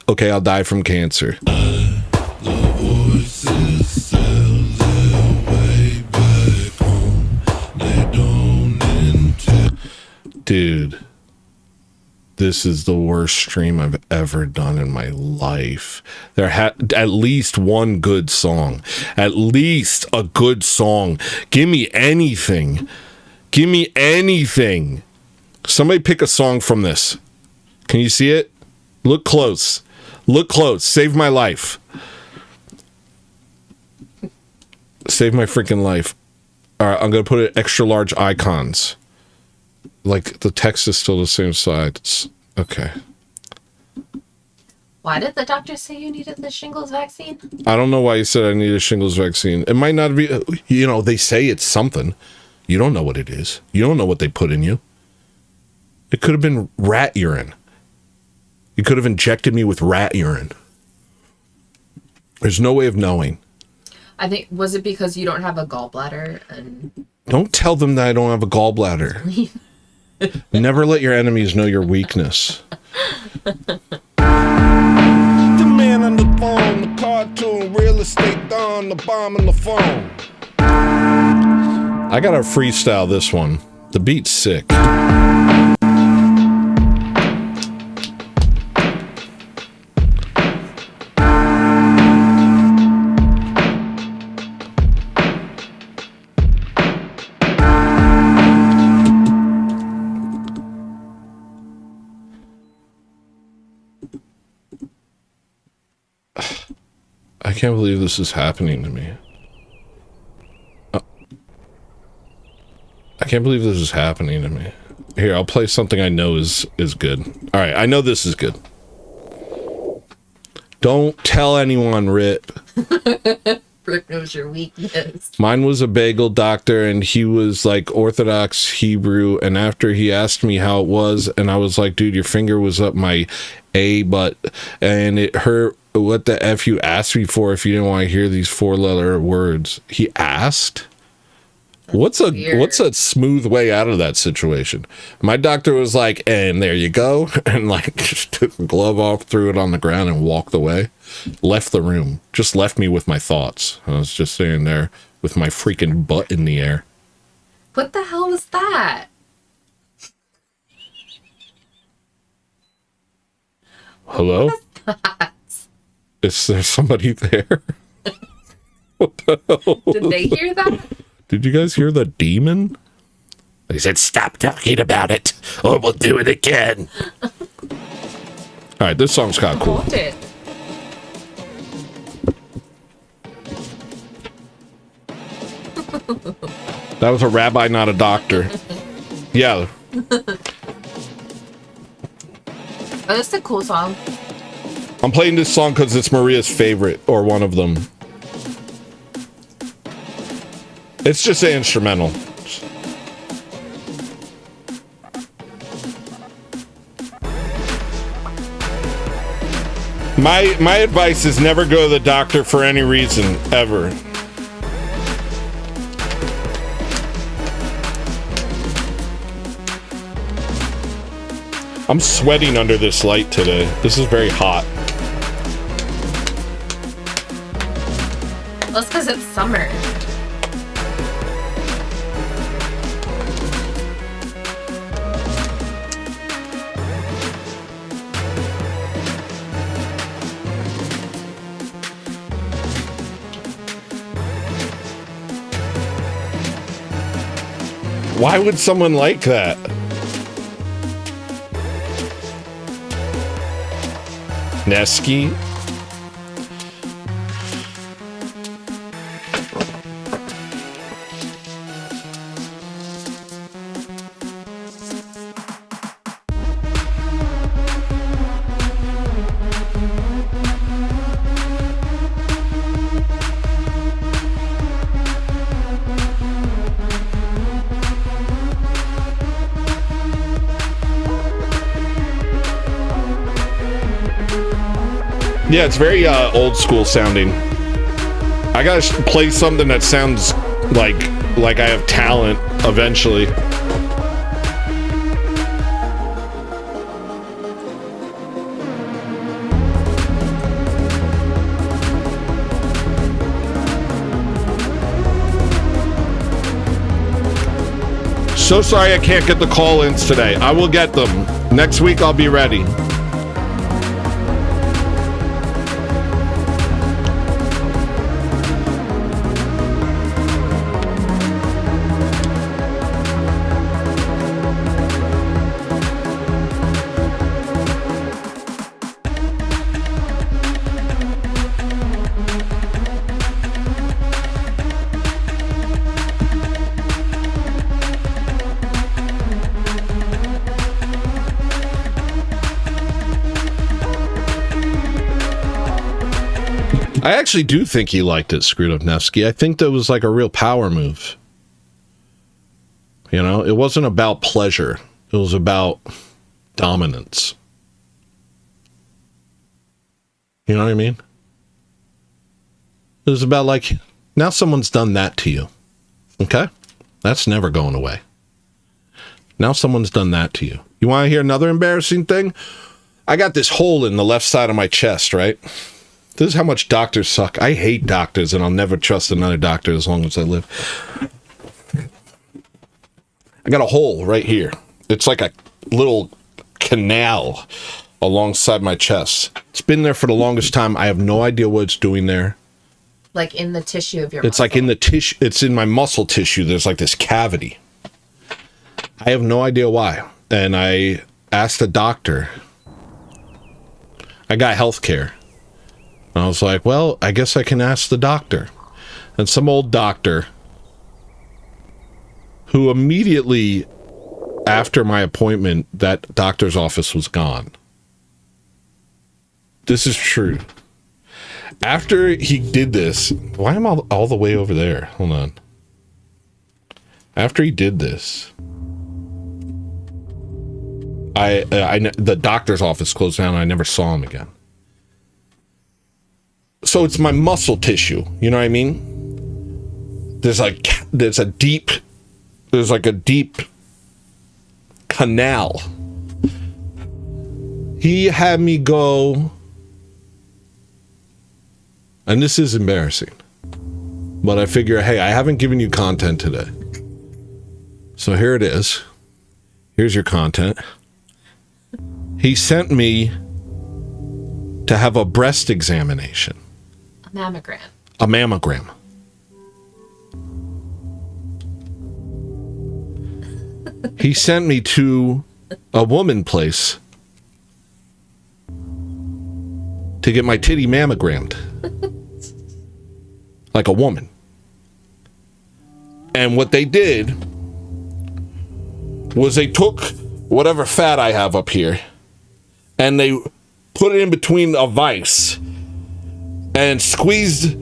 okay, I'll die from cancer. Dude, this is the worst stream I've ever done in my life. There had at least one good song. At least a good song. Give me anything. Give me anything. Somebody pick a song from this. Can you see it? Look close. Look close. Save my life. Save my freaking life. All right, I'm going to put it extra large icons. Like, the text is still the same size. Okay. Why did the doctor say you needed the shingles vaccine? I don't know why you said I need a shingles vaccine. It might not be, they say it's something. You don't know what it is. You don't know what they put in you. It could have been rat urine. You could have injected me with rat urine. There's no way of knowing. I think, was it because you don't have a gallbladder? And Don't tell them that I don't have a gallbladder. Never let your enemies know your weakness. The man on the phone, the cartoon, real estate don, the bomb on the phone. I gotta freestyle this one. The beat's sick. I can't believe this is happening to me. I can't believe this is happening to me. Here, I'll play something I know is good. All right, I know this is good. Don't tell anyone, Rip. Rick knows your weakness. Mine was a bagel doctor, and he was like Orthodox Hebrew. And after he asked me how it was, and I was like, dude, your finger was up my A butt, and it hurt. What the F you asked me for if you didn't want to hear these 4-letter words? He asked? What's a smooth way out of that situation? My doctor was like, and there you go, and like just took the glove off, threw it on the ground, and walked away. Left the room. Just left me with my thoughts. I was just sitting there with my freaking butt in the air. What the hell was that? Hello? Is there somebody there? What the hell? Did they hear that? Did you guys hear the demon? He said, stop talking about it, or we'll do it again. All right, this song's kind of cool. Hold it. That was a rabbi, not a doctor. Yeah. Oh, that's a cool song. I'm playing this song because it's Maria's favorite, or one of them. It's just an instrumental. My advice is never go to the doctor for any reason, ever. I'm sweating under this light today. This is very hot. Well, it's because it's summer. Why would someone like that? Nesky? Yeah, it's very old school sounding. I gotta play something that sounds like I have talent eventually. So sorry I can't get the call-ins today. I will get them. Next week I'll be ready. I actually do think he liked it, Screwed Up Nevsky. I think that was like a real power move. You know, it wasn't about pleasure. It was about dominance. You know what I mean? It was about like, now someone's done that to you. Okay? That's never going away. Now someone's done that to you. You want to hear another embarrassing thing? I got this hole in the left side of my chest, right? This is how much doctors suck. I hate doctors, and I'll never trust another doctor as long as I live. I got a hole right here. It's like a little canal alongside my chest. It's been there for the longest time. I have no idea what it's doing there. Like in the tissue of your It's muscle. like in the tissue. It's in my muscle tissue. There's like this cavity. I have no idea why. And I asked a doctor. I got health care. I was like, well, I guess I can ask the doctor. And some old doctor who immediately after my appointment, that doctor's office was gone. This is true. After he did this, why am I all the way over there? Hold on. After he did this, the doctor's office closed down and I never saw him again. So it's my muscle tissue, you know what I mean? There's a deep canal. He had me go, and this is embarrassing, but I figure, hey, I haven't given you content today. So here it is. Here's your content. He sent me to have a breast examination. A mammogram. A mammogram. He sent me to a woman place to get my titty mammogrammed. Like a woman. And what they did was they took whatever fat I have up here and they put it in between a vice and squeezed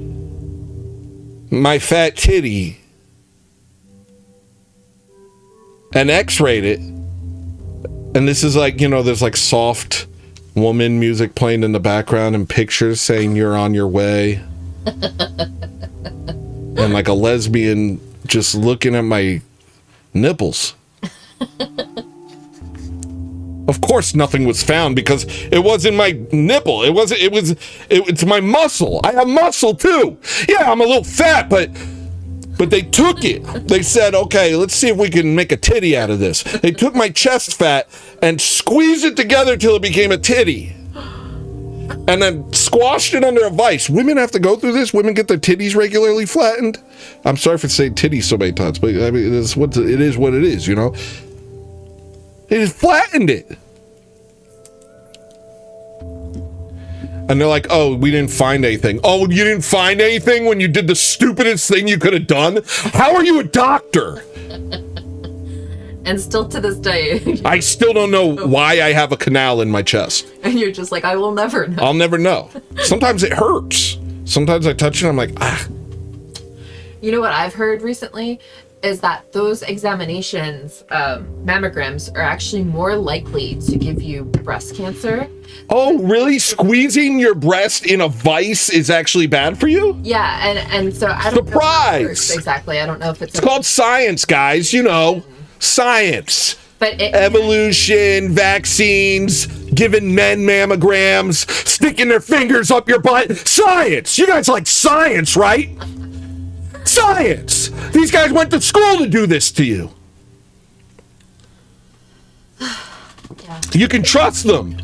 my fat titty and x-rayed it. And this is like, you know, there's like soft woman music playing in the background and pictures saying you're on your way. And like a lesbian just looking at my nipples. Of course nothing was found because it wasn't my nipple. It's my muscle. I have muscle too. Yeah, I'm a little fat, but they took it. They said, okay, let's see if we can make a titty out of this. They took my chest fat and squeezed it together till it became a titty. And then squashed it under a vice. Women have to go through this. Women get their titties regularly flattened. I'm sorry for saying titties so many times, but I mean, it is what it is, you know? They just flattened it. And they're like, oh, we didn't find anything. Oh, you didn't find anything when you did the stupidest thing you could have done? How are you a doctor? And still to this day. I still don't know why I have a canal in my chest. And you're just like, I will never know. I'll never know. Sometimes it hurts. Sometimes I touch it and I'm like, ah. You know what I've heard recently? Is that those examinations, mammograms, are actually more likely to give you breast cancer. Oh, really? Squeezing your breast in a vice is actually bad for you? Yeah, and so I don't know how it works exactly. I don't know if it's called science, guys. You know, science. But evolution, vaccines, giving men mammograms, sticking their fingers up your butt. Science. You guys like science, right? Science! These guys went to school to do this to you. Yeah. You can trust them.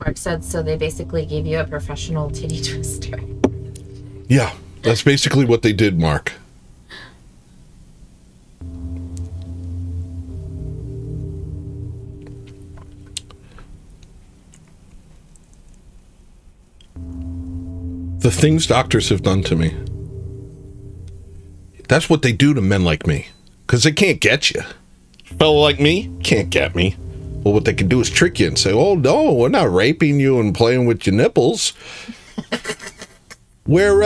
Mark said, so they basically gave you a professional titty twister. Yeah, that's basically what they did, Mark. The things doctors have done to me. That's what they do to men like me. Because they can't get you. A fellow like me can't get me. Well, what they can do is trick you and say, oh, no, we're not raping you and playing with your nipples. We're,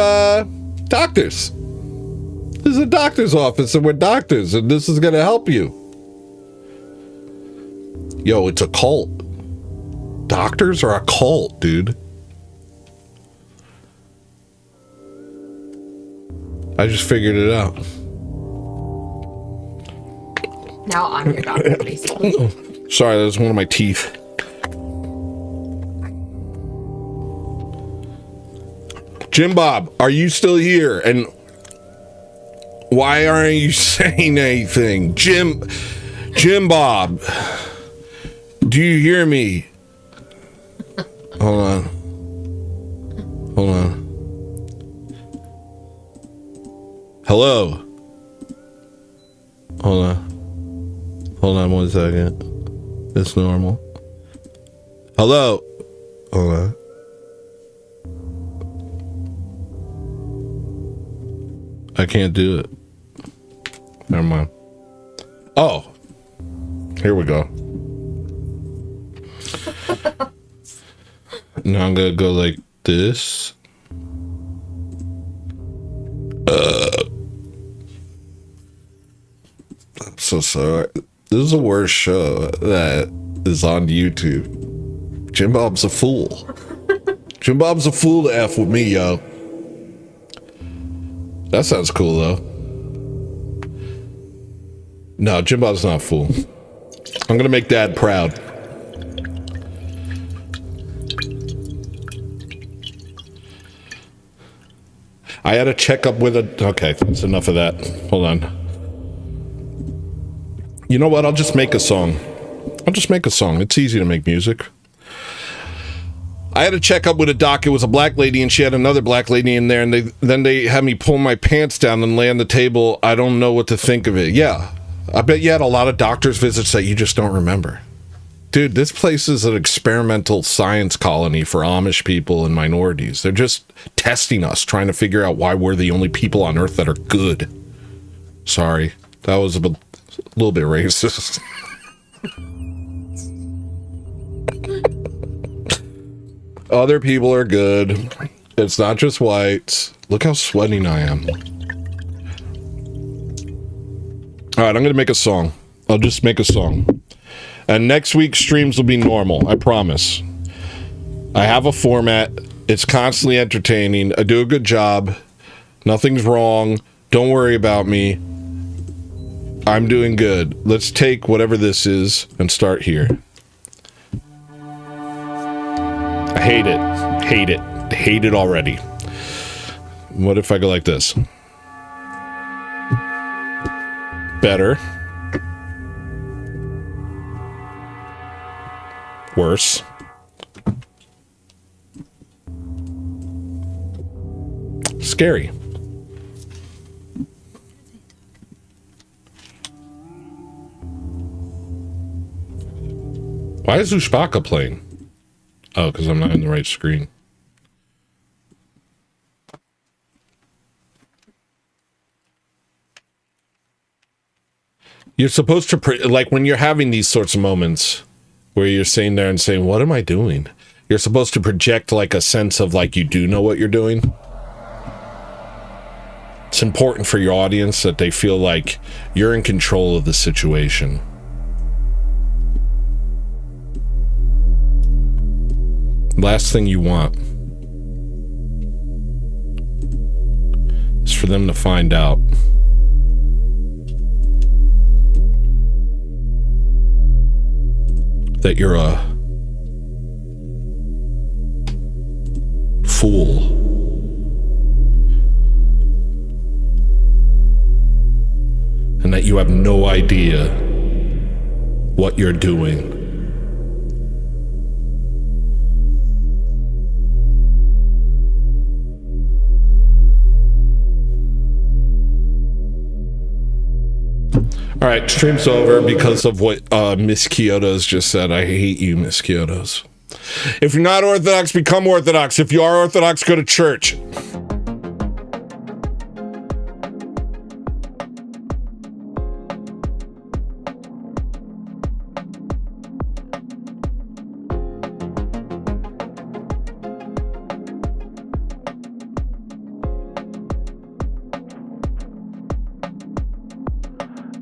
doctors. This is a doctor's office and we're doctors and this is going to help you. Yo, it's a cult. Doctors are a cult, dude. I just figured it out. Now I'm your doctor, basically. Sorry, that was one of my teeth. Jim Bob, are you still here? And why aren't you saying anything? Jim Bob, do you hear me? Hold on. Hello. Hold on 1 second. It's normal. Hello. Hold on. I can't do it. Never mind. Oh. Here we go. Now I'm gonna go like this. I'm so sorry. This is the worst show that is on YouTube. Jim Bob's a fool. Jim Bob's a fool to F with me, yo. That sounds cool, though. No, Jim Bob's not a fool. I'm gonna make Dad proud. I had a checkup with a... Okay, that's enough of that. Hold on. You know what? I'll just make a song. It's easy to make music. I had a checkup with a doc. It was a black lady, and she had another black lady in there, and then they had me pull my pants down and lay on the table. I don't know what to think of it. Yeah. I bet you had a lot of doctor's visits that you just don't remember. Dude, this place is an experimental science colony for Amish people and minorities. They're just testing us, trying to figure out why we're the only people on Earth that are good. Sorry. That was a little bit racist. Other people are good. It's not just whites. Look how sweating I am. All right, I'm going to make a song. I'll just make a song. And next week's streams will be normal, I promise. I have a format. It's constantly entertaining. I do a good job. Nothing's wrong. Don't worry about me. I'm doing good. Let's take whatever this is and start here. I hate it. Hate it. Hate it already. What if I go like this? Better. Worse. Scary. Why is Ushbaka playing? Oh, because I'm not in the right screen. You're supposed to, like when you're having these sorts of moments where you're sitting there and saying, what am I doing? You're supposed to project like a sense of like you do know what you're doing. It's important for your audience that they feel like you're in control of the situation. Last thing you want is for them to find out that you're a fool. And that you have no idea what you're doing. All right, stream's over because of what Miss Kyoto's just said. I hate you, Miss Kyoto's. If you're not Orthodox, become Orthodox. If you are Orthodox, go to church.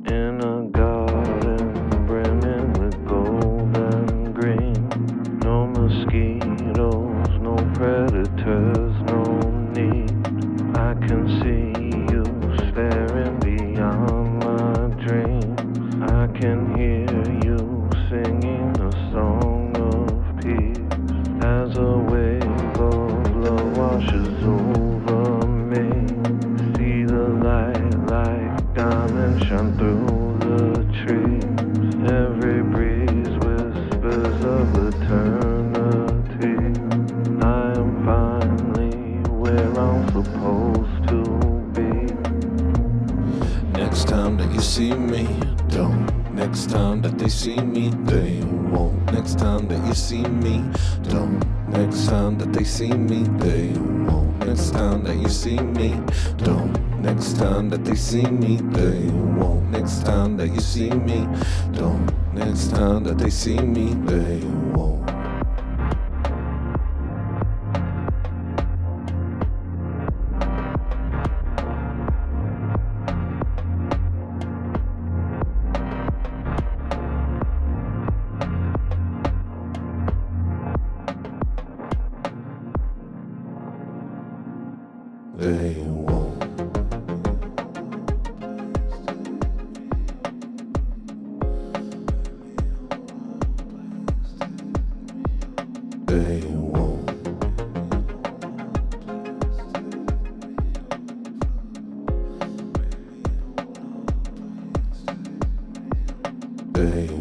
In a garden brimming with gold and green. No mosquitoes, no predators, no need. I can see you staring beyond my dreams. I can hear you singing a song of peace. As a wave of love washes over me. See the light like diamonds shine through the trees. Every breeze whispers of eternity. I am finally where I'm supposed to be. Next time that you see me, don't. Next time that they see me, they won't. Next time that you see me, don't. Next time that they see me, they won't. Next time that you see me, don't. Next time that they see me, they won't. Next time that you see me, don't. Next time that they see me, they won't. babe.